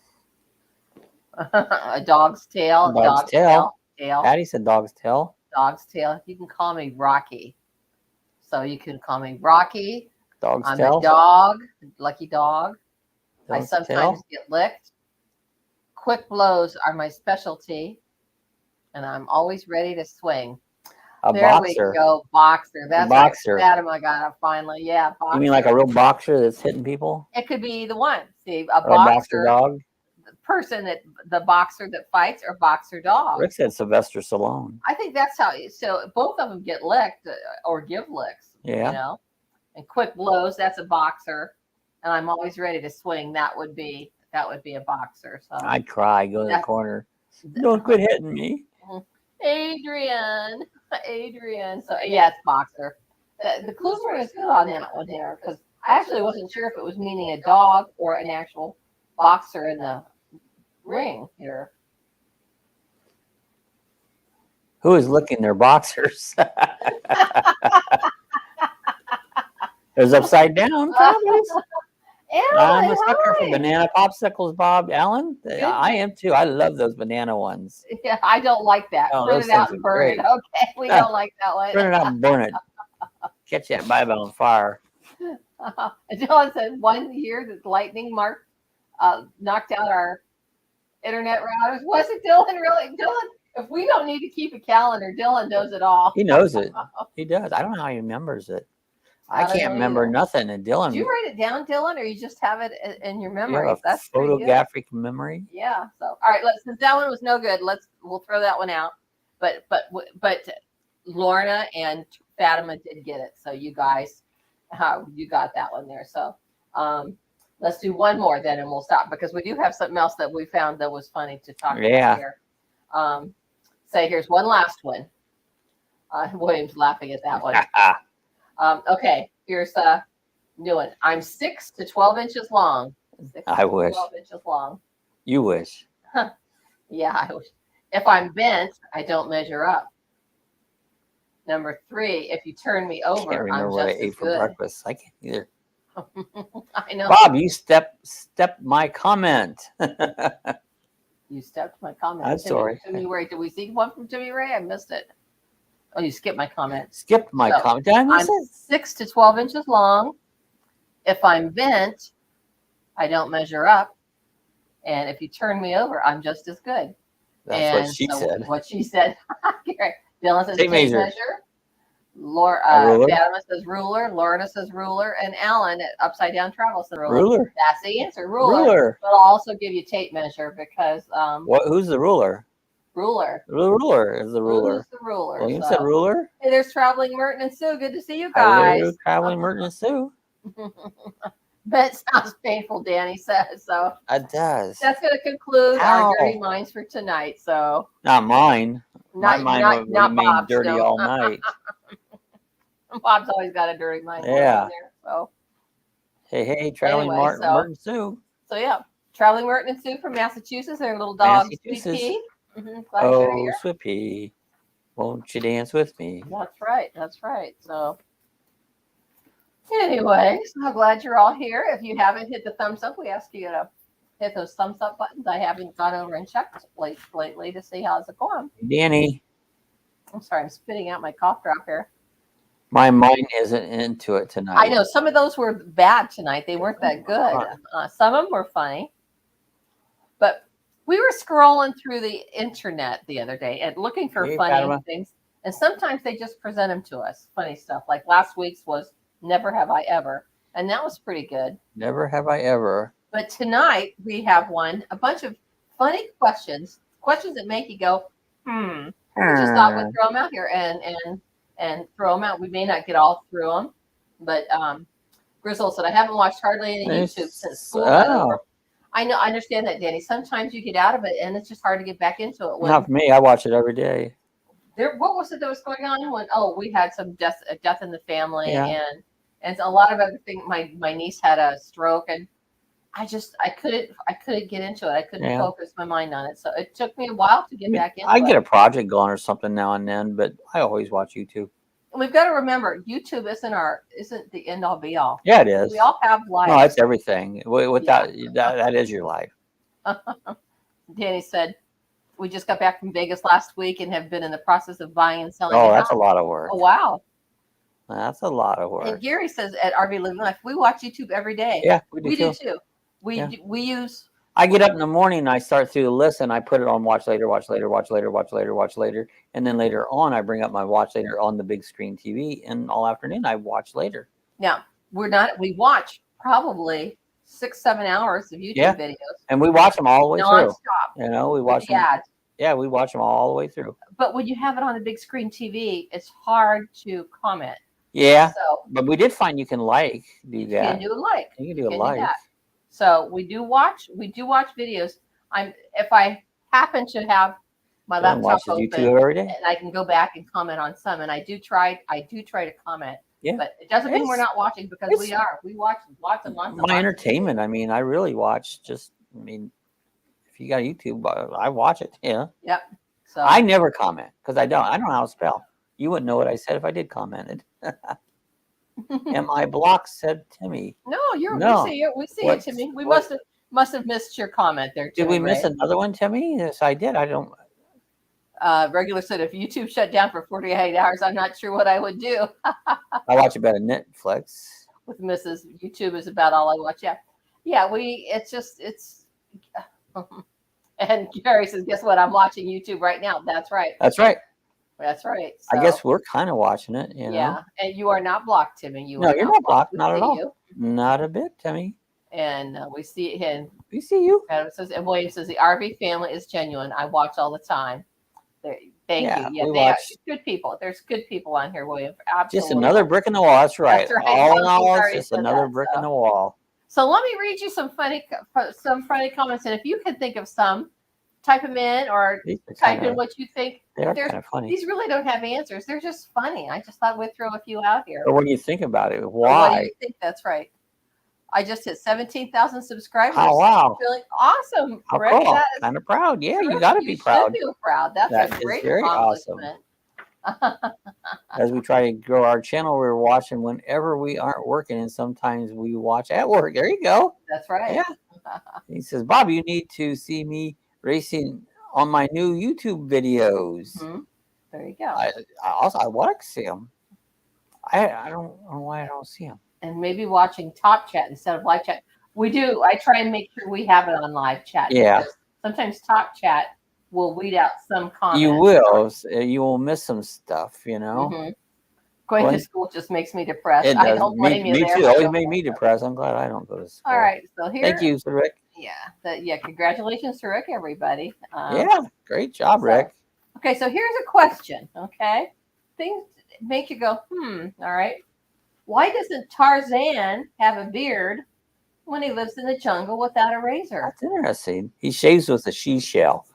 A dog's tail. Dog's tail. Patty said dog's tail. Dog's tail. You can call me Rocky. So you can call me Rocky. Dog's I'm tail. a dog, lucky dog. I Dog's sometimes tail. get licked. Quick blows are my specialty, and I'm always ready to swing. A There boxer. we go, boxer. That's boxer. right. Fatima, I got it finally. Yeah, boxer. You mean like a real boxer that's hitting people? It could be either one. See, a Or a boxer boxer dog? the person that the boxer that fights, or boxer dog. Rick said Sylvester Stallone. I think that's how. So both of them get licked or give licks. Yeah. You know, and quick blows. That's a boxer, and I'm always ready to swing. That would be a boxer. So I'd cry, go to the corner. Don't quit hitting me. Adrian. So yeah, it's boxer. The clues were as good on that one there, because I actually wasn't sure if it was meaning a dog or an actual boxer in the ring here. Who is licking their boxers? It was upside down, probably. I'm a sucker for banana popsicles, Bob. Alan, I am too. I love those banana ones. Yeah, I don't like that. Oh, Print those it out things and are burn great. it. Okay, we don't like that one. Print it out and burn it. Catch that Bible on fire. Dylan said 1 year that lightning mark knocked out our internet routers. Was it Dylan? Really? Dylan, if we don't need to keep a calendar, Dylan knows it all. He knows it. He does. I don't know how he remembers it. I can't remember nothing. And Dylan. Did you write it down, Dylan, or you just have it in your memory? You have a That's photographic memory. Yeah. So, all right. Since that one was no good, we'll throw that one out. But Lorna and Fatima did get it. So you guys, you got that one there. So let's do one more then, and we'll stop, because we do have something else that we found that was funny to talk about here. Say here's one last one. William's laughing at that one. Okay, here's a new one. I'm 6 to 12 inches long. I wish. 12 inches long. You wish. Yeah, I wish. If I'm bent, I don't measure up. Number 3, if you turn me over, I can't remember what I ate for breakfast. I can't either. I know. Bob, you stepped my comment. You stepped my comment. I'm sorry. Timmy Ray. Did we see one from Timmy Ray? I missed it. Oh, you skipped my comment. Skipped my comment. Did I miss I'm it? 6 to 12 inches long. If I'm bent, I don't measure up. And if you turn me over, I'm just as good. That's what she said. What she said. Dylan says tape measure. Fatima says ruler. Lorna says ruler. And Alan at Upside Down Travel says ruler. Ruler. That's the answer. Ruler. But I'll also give you tape measure, because who's the ruler? Ruler. The ruler is the ruler. Who's the ruler? William said ruler. Hey, there's Traveling Merton and Sue. Good to see you guys. Hello, Traveling Merton and Sue. That sounds painful, Danny says. So it does. That's going to conclude our dirty minds for tonight. So not mine. Not Bob's, dirty all night. Bob's always got a dirty mind. Yeah. There, so hey, Traveling Merton Sue. So yeah, Traveling Merton and Sue from Massachusetts. Their little dog, Sweet Pea. Oh, Sweet Pea, won't you dance with me? That's right. So anyway, so I'm glad you're all here. If you haven't hit the thumbs up, we ask you to hit those thumbs up buttons. I haven't gone over and checked lately to see how's it going. Danny. I'm sorry, I'm spitting out my cough drop here. My mind isn't into it tonight. I know some of those were bad tonight. They weren't that good. Some of them were funny. But we were scrolling through the internet the other day and looking for funny things. And sometimes they just present them to us, funny stuff. Like last week's was Never Have I Ever. And that was pretty good. Never Have I Ever. But tonight we have a bunch of funny questions that make you go, We just thought we'd throw them out here and throw them out. We may not get all through them, but Grizzle said, I haven't watched hardly any YouTube since school. I know, I understand that, Danny. Sometimes you get out of it and it's just hard to get back into it. Not for me. I watch it every day. What was it that was going on? We had some death in the family, and a lot of other things. My niece had a stroke, and I couldn't get into it. I couldn't focus my mind on it. So it took me a while to get back into it. I get a project going or something now and then, but I always watch YouTube. And we've got to remember, YouTube isn't the end all be all. Yeah, it is. We all have lives. No, it's everything. Without that is your life. Danny said, we just got back from Vegas last week and have been in the process of buying and selling. Oh, that's a lot of work. Oh, wow. That's a lot of And work. Gary says at RV Living Life, we watch YouTube every day. Yeah, we do too. Yeah. We use. I get up in the morning and I start through the list and I put it on watch later, watch later, watch later, watch later, watch later. And then later on, I bring up my watch later on the big screen TV, and all afternoon I watch later. Now, we watch probably 6-7 hours of YouTube videos. And we watch them all the way through. Non-stop. You know, we watch them. Ads. Yeah, we watch them all the way through. But when you have it on a big screen TV, it's hard to comment. Yeah. So, but we did find you can do that. You can do a like. You can do a like. So we do watch videos. If I happen to have my laptop open, YouTube every day, and I can go back and comment on some, and I do try to comment. Yeah. But it doesn't mean we're not watching, because we are. We watch lots and lots of my entertainment. I mean, I really watch if you got YouTube, I watch it. Yeah. Yep. So I never comment because I don't know how to spell. You wouldn't know what I said if I did commented. Am I blocked? Said Timmy. No, we see it, Timmy. We must have missed your comment there, Timmy. Did we miss another one, Timmy? Yes, I did. I don't. Regular said, if YouTube shut down for 48 hours, I'm not sure what I would do. I watch a bit of Netflix. With Mrs. YouTube is about all I watch. Yeah. And Gary says, guess what? I'm watching YouTube right now. That's right. That's right. That's right. So, I guess we're kind of watching it, you know. Yeah, and you are not blocked, Timmy. No, you're not blocked. Not at all. Not a bit, Timmy. And we see him. We see you. And William says, the RV family is genuine. I watch all the time. Thank you. Yeah, they are good people. There's good people on here, William. Absolutely. Just another brick in the wall. That's right. That's right. All in all, it's just another brick in the wall. So let me read you some funny comments, and if you can think of some, type them in or type in what you think. They're kind of funny. These really don't have answers. They're just funny. I just thought we'd throw a few out here. But when you think about it, why? What do you think? That's right. I just hit 17,000 subscribers. Oh, wow. Feeling awesome. How cool. Kind of proud. Yeah, you got to be proud. You should feel proud. That's a great accomplishment. Awesome. As we try to grow our channel, we're watching whenever we aren't working, and sometimes we watch at work. There you go. That's right. Yeah. He says, Bob, you need to see me racing on my new YouTube videos. Mm-hmm. There you go. I want to see them. I don't know why I don't see them. And maybe watching Top Chat instead of live chat. We do. I try and make sure we have it on live chat. Yeah. Sometimes Top Chat will weed out some comments. You will. You will miss some stuff, you know. Mm-hmm. Going to school just makes me depressed. It does. I don't blame you me there. Too. Always made me depressed. I'm glad I don't go to school. All right. So here. Thank you, Rick. Yeah. Congratulations to Rick, everybody. Great job, Rick. Okay. So here's a question. Okay. Things make you go, All right. Why doesn't Tarzan have a beard when he lives in the jungle without a razor? That's interesting. He shaves with a she-shell.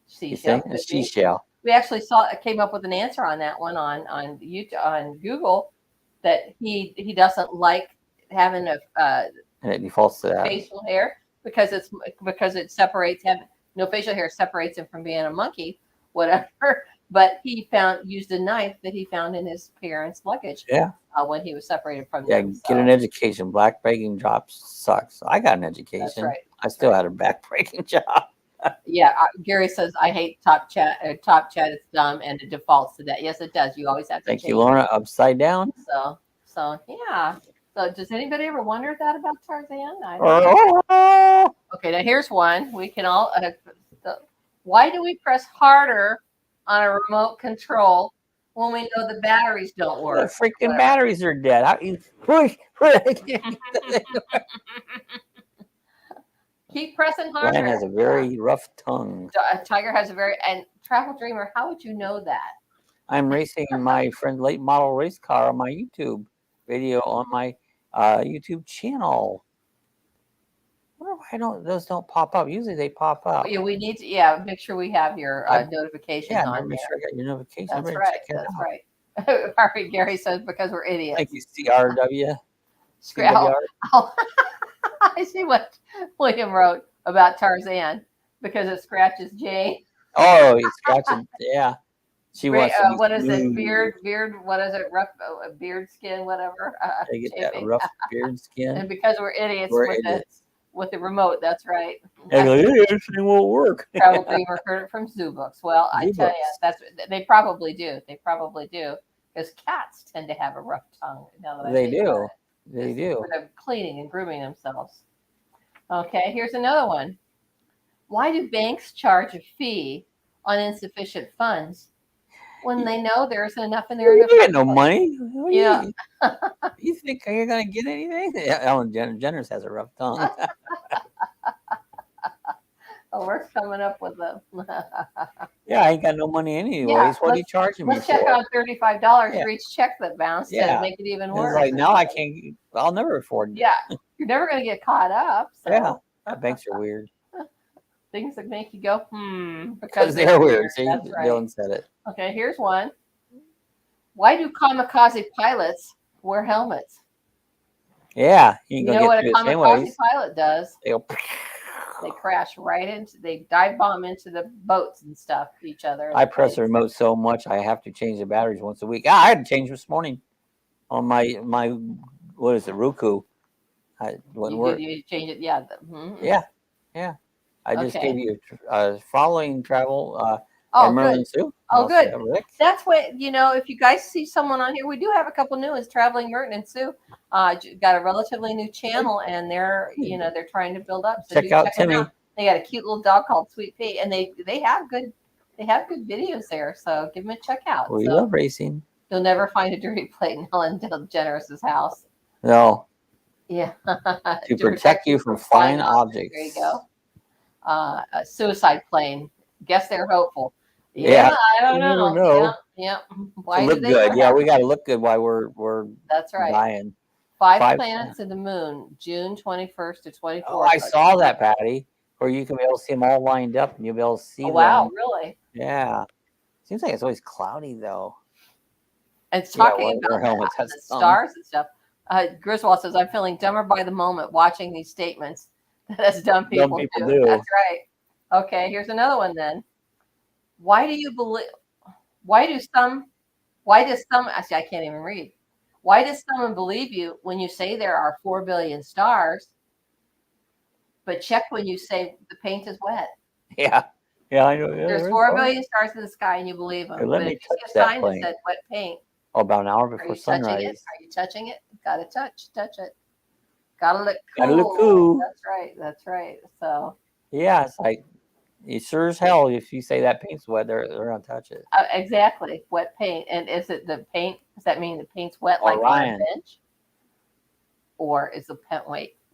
She-shell. A she-shell. We actually came up with an answer on that one on YouTube, on Google, that he doesn't like having and it defaults to that facial hair because it separates him. No facial hair separates him from being a monkey, whatever. But he used a knife that he found in his parents' luggage. Yeah. When he was separated from them. Get an education. Backbreaking job sucks. I got an education. That's right. I still had a backbreaking job. Gary says, I hate Top Chat. Top Chat is dumb and it defaults to that. Yes, it does. You always have to Thank you, Lorna. Upside down. So yeah. So does anybody ever wonder that about Tarzan? Okay, now here's one. We can all. Why do we press harder on a remote control when we know the batteries don't work? The freaking batteries are dead. How you push? Keep pressing harder. Ryan has a very rough tongue. Tiger has and Travel Dreamer, how would you know that? I'm racing my friend late model race car on my YouTube video on my YouTube channel. I wonder why those don't pop up. Usually they pop up. Yeah, we need to make sure we have your notifications on. Make sure I got your notifications. That's right. That's right. Harvey Gary says because we're idiots. Thank you, CRW. I see what William wrote about Tarzan because it scratches Jane. Oh, he's scratching. Yeah. She wants what is it? Beard, what is it? Rough beard skin, whatever. They get that rough beard skin. And because we're idiots, with the remote, that's right. This thing won't work. Probably heard it from Zoo Books. Well, I tell you, they probably do. They probably do. because cats tend to have a rough tongue. Now that I They think about do. it. They do. For them cleaning and grooming themselves. Okay, here's another one. Why do banks charge a fee on insufficient funds when they know there isn't enough in there? You get no money. Yeah. You think you're gonna get anything? Yeah, Ellen DeGeneres has a rough tongue. Oh, we're coming up with them. Yeah, I ain't got no money anyways. Yeah, What are you charging me Let's check for? on $35 Yeah. for each check that bounced to make it even And worse. it's like now I can't. I'll never afford. Yeah, you're never going to get caught up. So. Yeah, banks are weird. Things that make you go, Because they're weird. See, That's right. Dylan said it. Okay, here's one. Why do kamikaze pilots wear helmets? Yeah, You know what a kamikaze pilot does? They go. They crash right into, they dive bomb into the boats and stuff, each other. I press the remote so much I have to change the batteries once a week. I had to change this morning on my what is it, Roku? Wouldn't work. You change it, yeah. Yeah. I just Okay. gave you following travel. Oh, Merlin good. Sue. Oh, good. Rick. That's what, you know, if you guys see someone on here, we do have a couple new ones, Traveling Merton and Sue. Got a relatively new channel, and they're, you know, they're trying to build up. So Check out them Timmy. out. They got a cute little dog called Sweet Pea, and they have good videos there. So give them a check out. We so love racing. You'll never find a dirty plate in Ellen DeGeneres' house. No. Yeah. To protect you from flying objects. There you go. A suicide plane. Guess they're hopeful. Yeah. I don't You never know. know. Yeah. To look good. Yeah, we got to look good while we're That's right. dying. Five planets of the moon, June 21st to 24th. Oh, I saw that, Patty. Where you can be able to see them all lined up, and you'll be able to see them. Wow, really? Yeah. Seems like it's always cloudy though. And it's talking about the stars and stuff. Griswold says, "I'm feeling dumber by the moment watching these statements that as dumb people do." That's right. Okay, here's another one then. Why do you believe? Why does some? Actually, I can't even read. Why does someone believe you when you say there are 4 billion stars, but check when you say the paint is wet? Yeah, I know. Yeah, there's 4 billion stars in the sky, and you believe them. Hey, let but me if you touch see a that sign plane. that said wet paint. Oh, about an hour before sunrise. Are you touching it? Gotta touch it. Gotta look cool. Gotta look cool. That's right. So yeah, it's like it sure as hell if you say that paint's wet, they're gonna touch it. Exactly, wet paint. And is it the paint? Does that mean the paint's wet like on a bench, or is the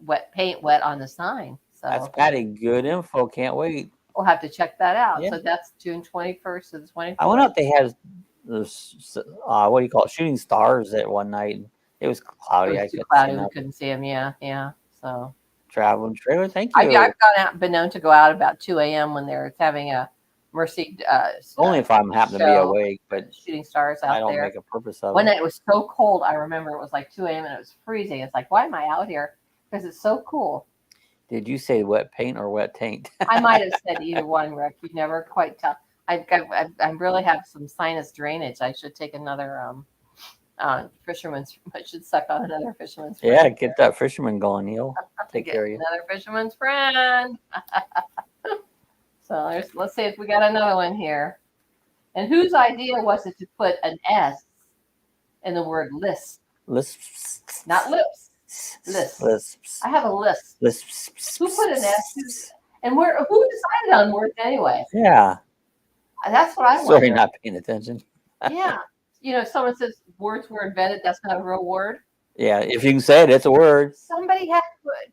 wet paint wet on the sign? So that's Patty. Good info. Can't wait. We'll have to check that out. Yeah. So that's June 21st to the 24th. I wonder if they had this, what do you call it, shooting stars that one night. It was cloudy. It was too cloudy. We couldn't see them. Yeah. So traveling trailer. Thank you. I've been known to go out about 2 a.m. when they're having a Mercy. Only if I'm happen to be awake, but shooting stars out there. I don't make a purpose of it. One night it was so cold. I remember it was like 2 a.m. and it was freezing. It's like, why am I out here? Because it's so cool. Did you say wet paint or wet taint? I might have said either one, Rick. You never quite tell. I really have some sinus drainage. I should take another fisherman's. I should suck on another fisherman's friend. Yeah, get that fisherman going. He'll take care of you. Another fisherman's friend. So let's see if we got another one here. And whose idea was it to put an S in the word list? Lisps. Not lips. Lisps. I have a list. Lisps. Who put an S? And who decided on words anyway? Yeah. That's what I want. Sorry, not paying attention. Yeah. You know, someone says words were invented. That's not a real word. Yeah, if you can say it, it's a word. Somebody had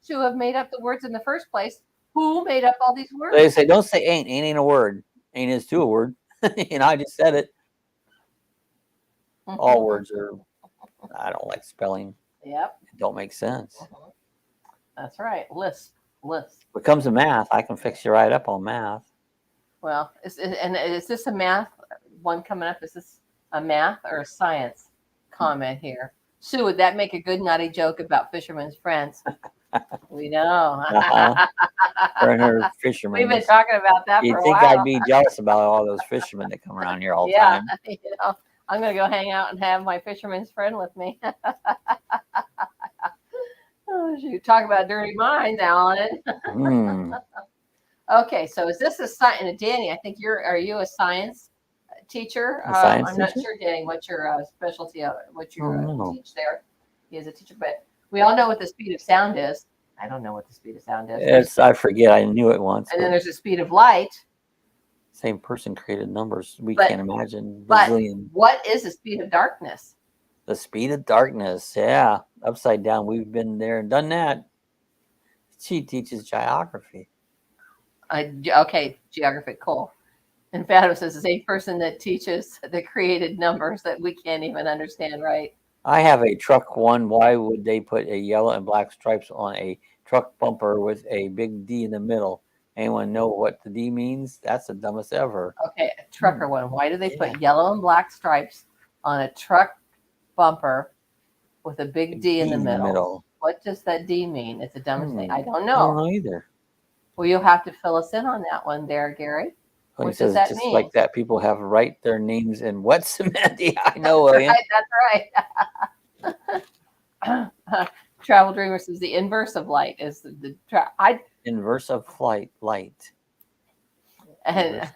to have made up the words in the first place. Who made up all these words? They say, don't say ain't. Ain't a word. Ain't is too a word. I just said it. All words are, I don't like spelling. Yep. It don't make sense. That's right. Lisp. When it comes to math, I can fix you right up on math. Well, is this a math one coming up? Is this a math or a science comment here? Sue, would that make a good nutty joke about fishermen's friends? We know. Her and her fishermen. We've been talking about that for a while. You'd think I'd be jealous about all those fishermen that come around here all the time. Yeah, you know, I'm going to go hang out and have my fisherman's friend with me. Oh, shoot. Talk about dirty minds, Alan. Okay, so is this a science? And Danny, I think are you a science teacher. A science I'm not teacher? sure, Danny, what your specialty, what you no. teach there. He is a teacher, but we all know what the speed of sound is. I don't know what the speed of sound is. I forget. I knew it once. And then there's the speed of light. Same person created numbers. We can't imagine. But Bazillion. what is the speed of darkness? The speed of darkness. Yeah. Upside down. We've been there and done that. She teaches geography. Okay, geography, cool. And Fatima says the same person that created numbers that we can't even understand, right? I have a truck one. Why would they put a yellow and black stripes on a truck bumper with a big D in the middle? Anyone know what the D means? That's the dumbest ever. Okay, a trucker one. Why do they put yellow and black stripes on a truck bumper with a big D in the middle? What does that D mean? It's the dumbest thing. I don't know. I don't know either. Well, you'll have to fill us in on that one there, Gary. What does that mean? Like that, people have write their names in wet cement. Yeah, I know, William. That's right. Travel Dreamer says the inverse of light is inverse of light. And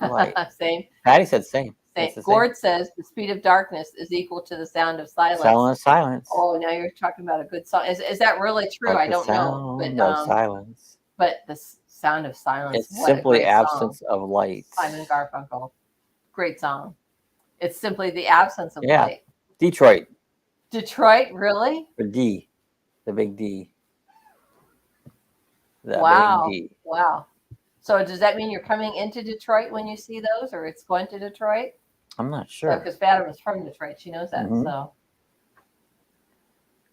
same. Patty said same. Gord says the speed of darkness is equal to the sound of silence. Sound of silence. Oh, now you're talking about a good song. Is that really true? Like I don't know. But silence. But the sound of silence. It's simply absence of light. Simon Garfunkel. Great song. It's simply the absence of light. Detroit, really? The D. The big D. Wow. Big D. Wow. So does that mean you're coming into Detroit when you see those, or it's going to Detroit? I'm not sure. Because Fatima's from Detroit. She knows that. So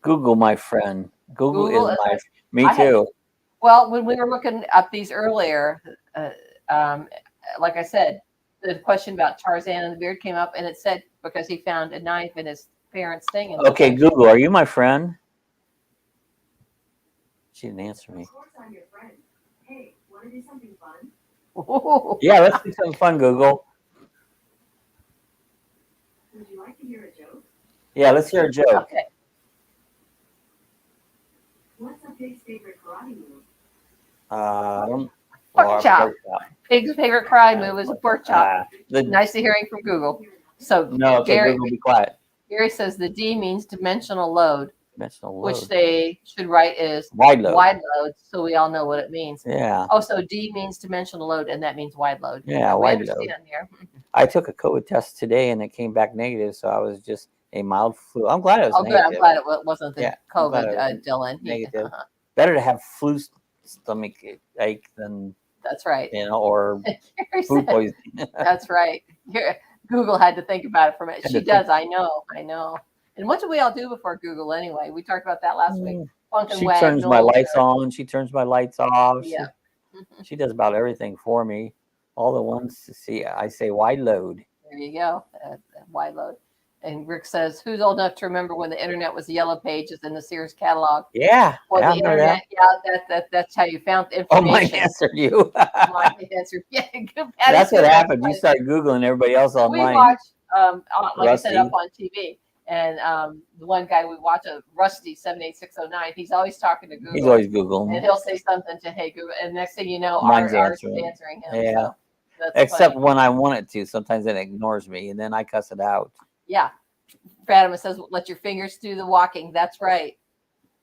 Google, my friend. Google is my me too. Well, when we were looking up these earlier, like I said, the question about Tarzan and the beard came up, and it said because he found a knife in his parents' thing. Okay, Google, are you my friend? She didn't answer me. Of course I'm your friend. Hey, want to do something fun? Yeah, let's do something fun, Google. Would you like to hear a joke? Yeah, let's hear a joke. Okay. What's a pig's favorite karate move? Pork chop. Pig's favorite karate move is a pork chop. Nice to hearing from Google. So Gary, Google, be quiet. Gary says the D means dimensional load. Dimensional load. Which they should write is wide load. So we all know what it means. Yeah. Oh, so D means dimensional load, and that means wide load. Yeah, wide load. I took a COVID test today, and it came back negative, so I was just a mild flu. I'm glad it was negative. Good. I'm glad it wasn't the COVID, Dylan. Negative. Better to have flu stomach ache than that's right. Or food poisoning. That's right. Google had to think about it for a minute. She does. I know. And what do we all do before Google anyway? We talked about that last week. She turns my lights on. She turns my lights off. Yeah. She does about everything for me. All the ones to see. I say wide load. There you go. Wide load. And Rick says, who's old enough to remember when the internet was yellow pages in the Sears catalog? Yeah. Well, the internet, that's how you found the information. Oh, mine answered you. Mine answered. Yeah, that's what happened. You start Googling everybody else online. We watch, like I said, up on TV. And the one guy we watch, Rusty 78609, he's always talking to Google. He's always Googling. And he'll say something to, hey, Google. And next thing you know, mine's ours is answering him. Yeah. So except when I want it to. Sometimes it ignores me, and then I cuss it out. Yeah. Fatima says, let your fingers do the walking. That's right.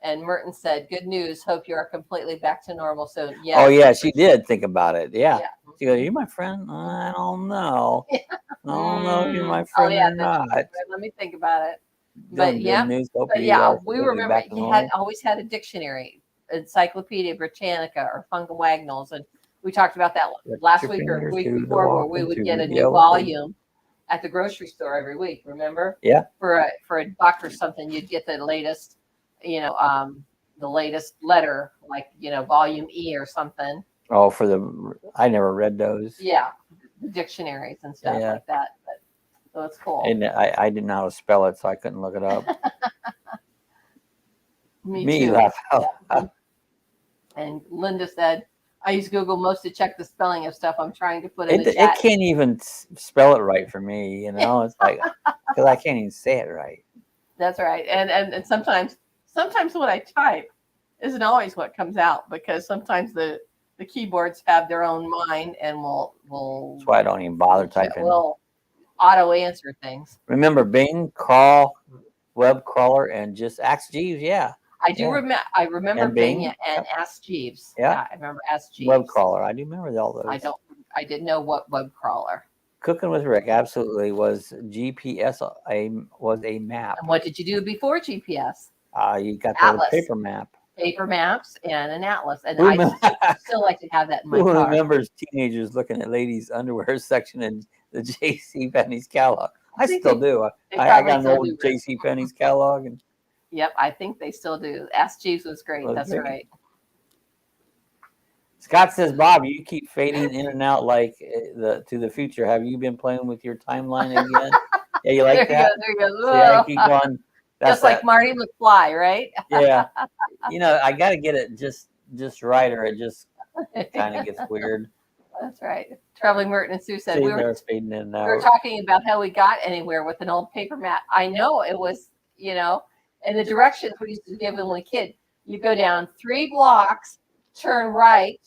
And Merton said, good news. Hope you are completely back to normal soon. Yeah. Oh, yeah. She did think about it. Yeah. She goes, you my friend? I don't know. I don't know if you're my friend or not. Let me think about it. But we remember he always had a dictionary, Encyclopedia Britannica or Fungal Wagnalls. And we talked about that last week or the week before where we would get a new volume at the grocery store every week, remember? Yeah. For a buck or something, you'd get the latest, the latest letter, like, volume E or something. Oh, I never read those. Yeah. Dictionaries and stuff like that. But so it's cool. And I didn't know how to spell it, so I couldn't look it up. Me too. Laugh out. Yeah. And Linda said, I use Google most to check the spelling of stuff I'm trying to put in the chat. It can't even spell it right for me, It's like, because I can't even say it right. That's right. And sometimes what I type isn't always what comes out, because sometimes the keyboards have their own mind and will That's why I don't even bother typing. auto answer things. Remember Bing, Crawl, Web Crawler, and just Ask Jeeves? Yeah. I do remember. I remember And Bing Bing. and Ask Jeeves. Yeah. Yeah, I remember Ask Jeeves. Web Crawler. I do remember all those. I didn't know what web crawler. Cooking with Rick absolutely was GPS. Was a map. And what did you do before GPS? You got Atlas. the paper map. Paper maps and an atlas. And I still like to have that in my Who car. remembers teenagers looking at ladies' underwear section in the J.C. Penney's catalog? I still do. I got an old J.C. Penney's catalog. And yep, I think they still do. Ask Jeeves was great. That's right. Scott says, Bob, you keep fading in and out like to the future. Have you been playing with your timeline again? Yeah, you like that? There you go. See, I keep going. Just like Marty McFly, right? Yeah. I got to get it just right, or it just kind of gets weird. That's right. Traveling Merton and Sue said we were fading in and out. We were talking about how we got anywhere with an old paper map. I know it was, and the directions we used to give them when a kid. You go down 3 blocks, turn right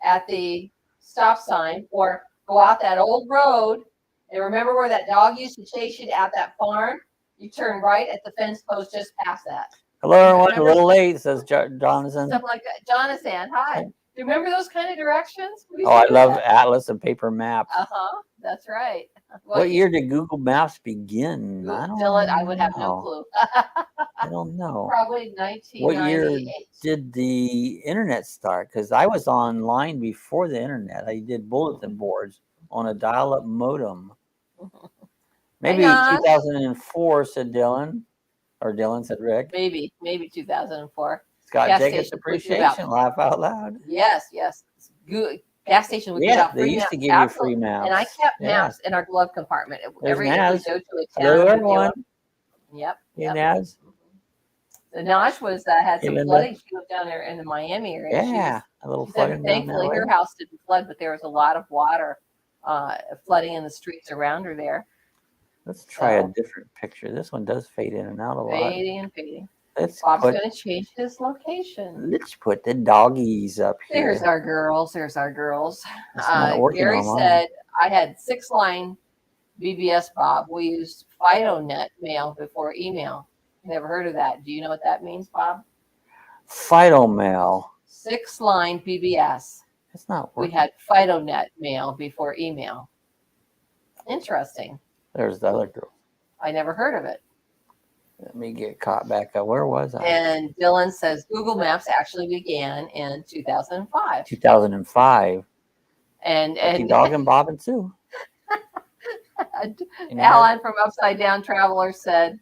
at the stop sign, or go out that old road. And remember where that dog used to chase you at that farm? You turn right at the fence post just past that. Hello, everyone. A little late, says Jonathan. Something like that. Jonathan, hi. Do you remember those kind of directions? I love Atlas and paper maps. That's right. What year did Google Maps begin? I don't know. I would have no clue. I don't know. Probably 1998. What year did the internet start? Because I was online before the internet. I did bulletin boards on a dial-up modem. Maybe 2004, said Dylan. Or Dylan, said Rick. Maybe 2004. Scott Jacobs appreciation, laugh out loud. Yes. Good. Gas station would give out free they used to give you free maps. And I kept maps in our glove compartment. Every time we go to a town. Hello, everyone. Yep. Naz. Naj was had some flooding. She lived down there in the Miami area. Yeah, a little flooding. Thankfully, her house didn't flood, but there was a lot of water flooding in the streets around her there. Let's try a different picture. This one does fade in and out a lot. Fading. Bob's going to change his location. Let's put the doggies up here. There's our girls. Gary said, I had 6-line BBS, Bob. We used FidoNet mail before email. Never heard of that. Do you know what that means, Bob? Fido mail. 6-line BBS. It's not working. We had FidoNet mail before email. Interesting. There's the other girl. I never heard of it. Let me get caught back up. Where was I? And Dylan says Google Maps actually began in 2005. 2005. And Dog and Bob and Sue. Alan from Upside Down Traveler said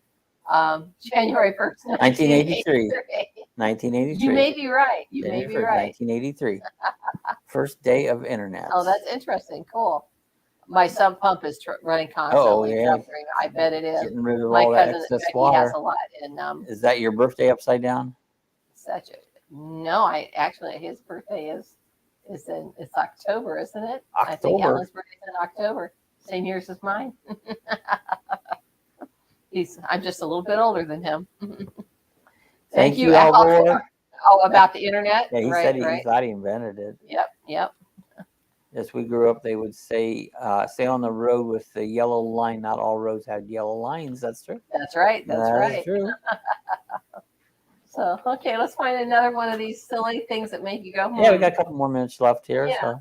January 1st, 1983. 1983. You may be right. You may be right. 1983. First day of internet. Oh, that's interesting. Cool. My sump pump is running constantly. Oh, yeah. I bet it is. Getting rid of all that excess water. He has a lot. And, is that your birthday upside down? No, his birthday is it's October, isn't it? October. I think Alan's birthday is in October. Same years as mine. I'm just a little bit older than him. Thank you, Al. About the internet. Yeah, he said he thought he invented it. Yep. As we grew up, they would say on the road with the yellow line. Not all roads had yellow lines. That's true. That's right. That's true. So, okay, let's find another one of these silly things that make you go, Yeah, we got a couple more minutes left here. Yeah.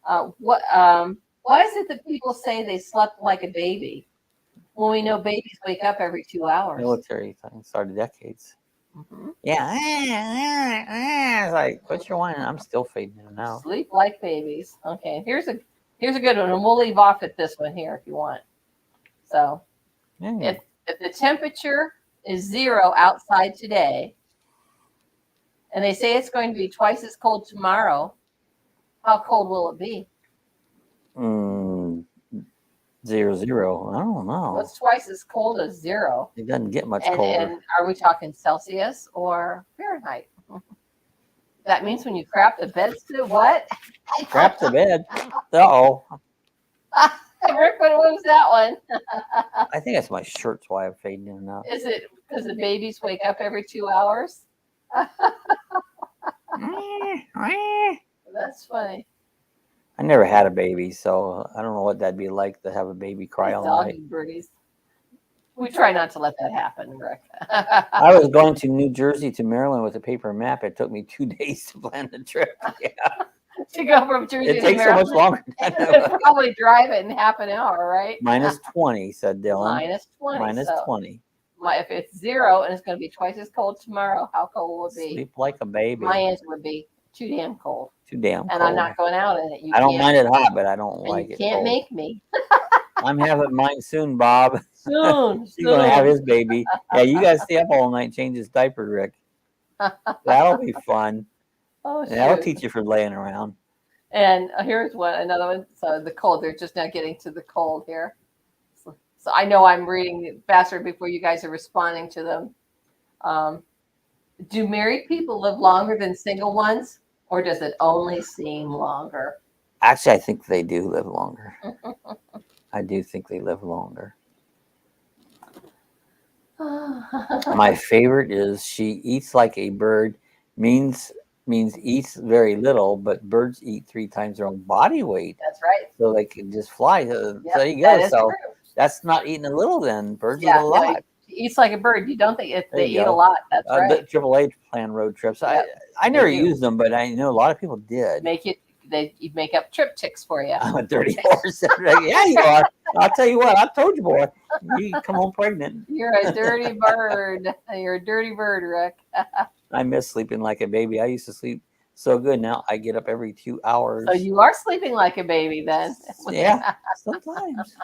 So. Why is it that people say they slept like a baby when we know babies wake up every 2 hours? Military thing started decades. Mm-hmm. Yeah. It's like, what's your whining? I'm still fading in and out. Sleep like babies. Okay, here's a good one, and we'll leave off at this one here if you want. So, if the temperature is 0 outside today, and they say it's going to be twice as cold tomorrow, how cold will it be? 0, 0. I don't know. What's twice as cold as 0? It doesn't get much colder. And are we talking Celsius or Fahrenheit? That means when you crap the bed, Sue, what? Crap the bed. Uh-oh. Rick, what was that one? I think that's my shirt's why I'm fading in and out. Is it because the babies wake up every 2 hours? That's funny. I never had a baby, so I don't know what that'd be like to have a baby cry all Dog night. and birdies. We try not to let that happen, Rick. I was going to New Jersey to Maryland with a paper map. It took me 2 days to plan the trip. Yeah, To go from Jersey it to takes so Maryland. much longer. And probably drive it in half an hour, right? Minus 20, said Dylan. Minus 20. Minus so 20. if it's 0 and it's going to be twice as cold tomorrow, how cold will it be? Sleep like a baby. My answer would be too damn cold. Too damn cold. And I'm not going out in it. I don't mind it hot, but I don't like you it can't cold. make me. I'm having mine soon, Bob. Soon. He's going to have his baby. Yeah, you got to stay up all night, change his diaper, Rick. That'll be fun. Oh, And that'll shoot. teach you for laying around. And here's another one. So the cold, they're just now getting to the cold here. So I know I'm reading faster before you guys are responding to them. Do married people live longer than single ones, or does it only seem longer? Actually, I think they do live longer. I do think they live longer. My favorite is she eats like a bird, means eats very little, but birds eat 3 times their own body weight. That's right. So they can just fly. Yep, So there you that go. is So true. that's not eating a little then. Birds eat Yeah, a no, lot. Eats like a bird. You don't think There they you eat a go. lot? That's The right. AAA plan road trips. Yep, I never do. used them, but I know a lot of people did. You make up trip ticks for you. I'm a dirty horse. Yeah, you are. I'll tell you what. I told you, boy. You can come home pregnant. You're a dirty bird. You're a dirty bird, Rick. I miss sleeping like a baby. I used to sleep so good. Now I get up every 2 hours. So you are sleeping like a baby then. Yeah, sometimes.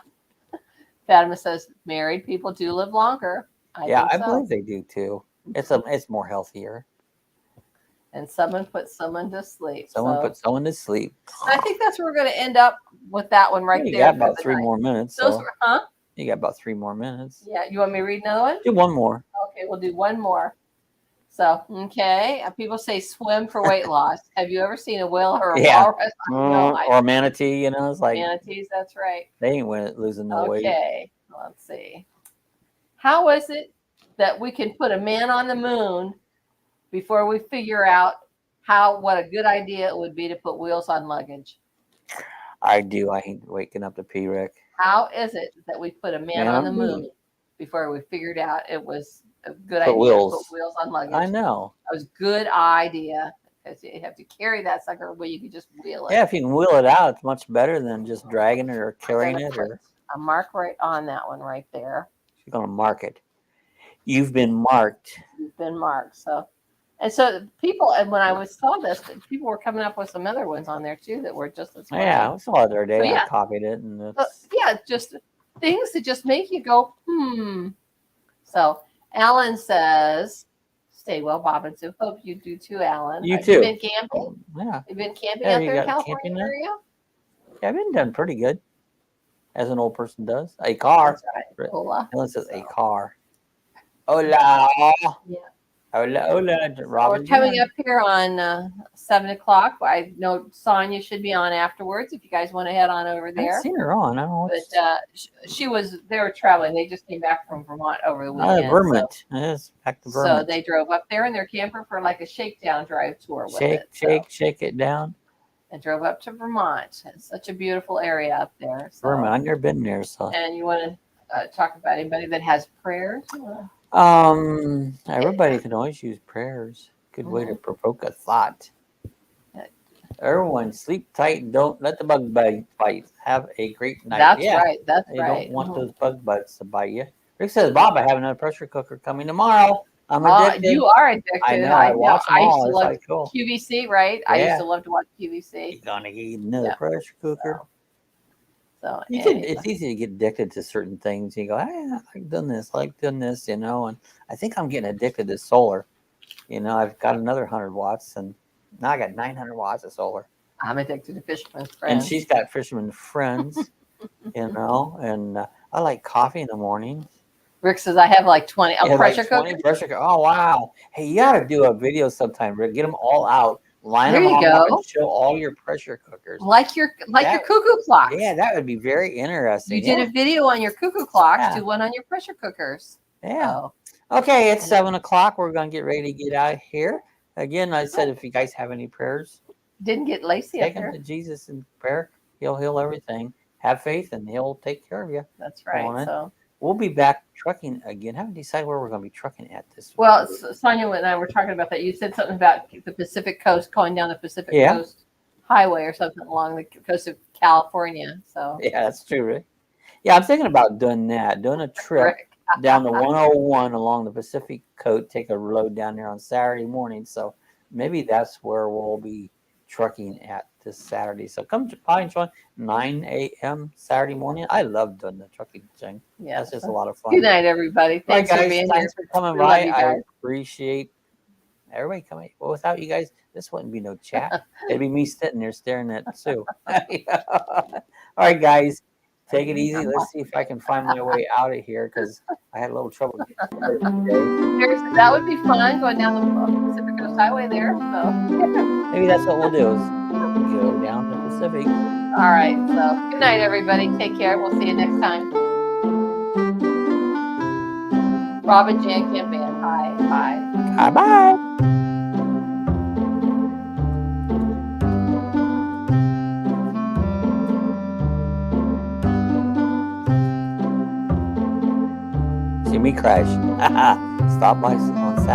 Fatima says married people do live longer. I think so. believe they do too. It's more healthier. And someone put someone to sleep. Someone put someone to sleep. I think that's where we're going to end up with that one right You there. got about 3 more minutes. Those So were, you got about 3 more minutes. Yeah. You want me to read another one? Do one more. Okay, we'll do one more. So, okay. People say swim for weight loss. Have you ever seen a whale or a Yeah. walrus? No, Or a manatee, it's like manatees, that's right. they ain't losing no weight. Okay, let's see. How is it that we can put a man on the moon before we figure out what a good idea it would be to put wheels on luggage? I do. I hate waking up to pee, Rick. How is it that we put a man on the moon before we figured out it was a good idea to put wheels on luggage? I know. That was a good idea because you have to carry that sucker where you can just wheel it. Yeah, if you can wheel it out, it's much better than just dragging it or carrying it. Or a mark right on that one right there. you're going to mark it. You've been marked. You've been marked. So people, and when I saw this, people were coming up with some other ones on there too that were just as funny. Yeah, I saw it the other day. So, yeah. I copied it. And Just things that just make you go, So Alan says, stay well, Bob and Sue. Hope you do too, Alan. You Have too. You been camping? Yeah. You've been camping Yeah, out you there in got California camping there? area? Yeah, I've been done pretty good. As an old person does. A car. That's right. Hola. Ellen says a car. Hola. Yeah. Hola, hola. Robin. We're coming up here on 7 o'clock. I know Sonia should be on afterwards if you guys want to head on over I there. haven't seen her on. I don't know what's... But they were traveling. They just came back from Vermont over the weekend. Vermont. Yes, back to Vermont. So they drove up there in their camper for like a shakedown drive tour with it. Shake it down. And drove up to Vermont. It's such a beautiful area up there. So. Vermont. I've never been there. So. And you want to talk about anybody that has prayers? Everybody can always use prayers. Good way to provoke a thought. Everyone, sleep tight and don't let the bug bite. Have a great night. That's right. That's you right. don't want those bug bites to bite you. Rick says, Bob, I have another pressure cooker coming tomorrow. I'm addicted. You are addicted. I know. I watch them I used all. to It's love like, cool. QVC, right? I used Yeah. to love to watch QVC. You're going to get another pressure cooker. So It's easy to get addicted to certain things. You go, I've done this, and I think I'm getting addicted to solar. I've got another 100 watts, and now I got 900 watts of solar. I'm addicted to Fisherman's Friends. And she's got fisherman friends, and I like coffee in the morning. Rick says I have like 20 pressure cookers. Pressure cooker. Oh wow! Hey, you got to do a video sometime, Rick. Get them all out, line There them you all go. up, and show all your pressure cookers. Like your cuckoo clocks. Yeah, that would be very interesting. You did a video on your cuckoo clocks. Yeah. Do one on your pressure cookers. Yeah. So, Okay, it's 7 o'clock. We're gonna get ready to get out of here. Again, I said if you guys have any prayers, Didn't get Lacey up Take him there. to Jesus in prayer. He'll heal everything. Have faith, and He'll take care of you. That's Come on right. in. So, We'll be back trucking again. Haven't decided where we're going to be trucking at this week. well, Sonia and I were talking about that. You said something about the Pacific Coast, going down the Pacific Yeah. Coast Highway or something along the coast of California. So, Yeah, that's true, right? Yeah, I'm thinking about doing that. Doing a trip Rick. down the 101 along the Pacific Coast. Take a load down there on Saturday morning. So maybe that's where we'll be trucking at this Saturday. So come to Pine Join 9 a.m. Saturday morning. I love doing the trucking thing. Yeah. That's just a lot of fun. Good night, everybody. All right, Thanks for guys. being Thanks here. for coming We love by. you I guys. appreciate everybody coming. Well, without you guys, this wouldn't be no chat. It'd be me sitting there staring at Sue. All right, guys. Take it easy. Let's see if I can find my way out of here because I had a little trouble getting today. Seriously, that would be fun going down the Pacific Coast Highway there. So, Maybe that's what we'll do is go down the Pacific. all right. So, good night, everybody. Take care. We'll see you next time. Robin Jan Camp Band. Hi. Bye. Bye-bye. See me crash. Stop by on Saturday.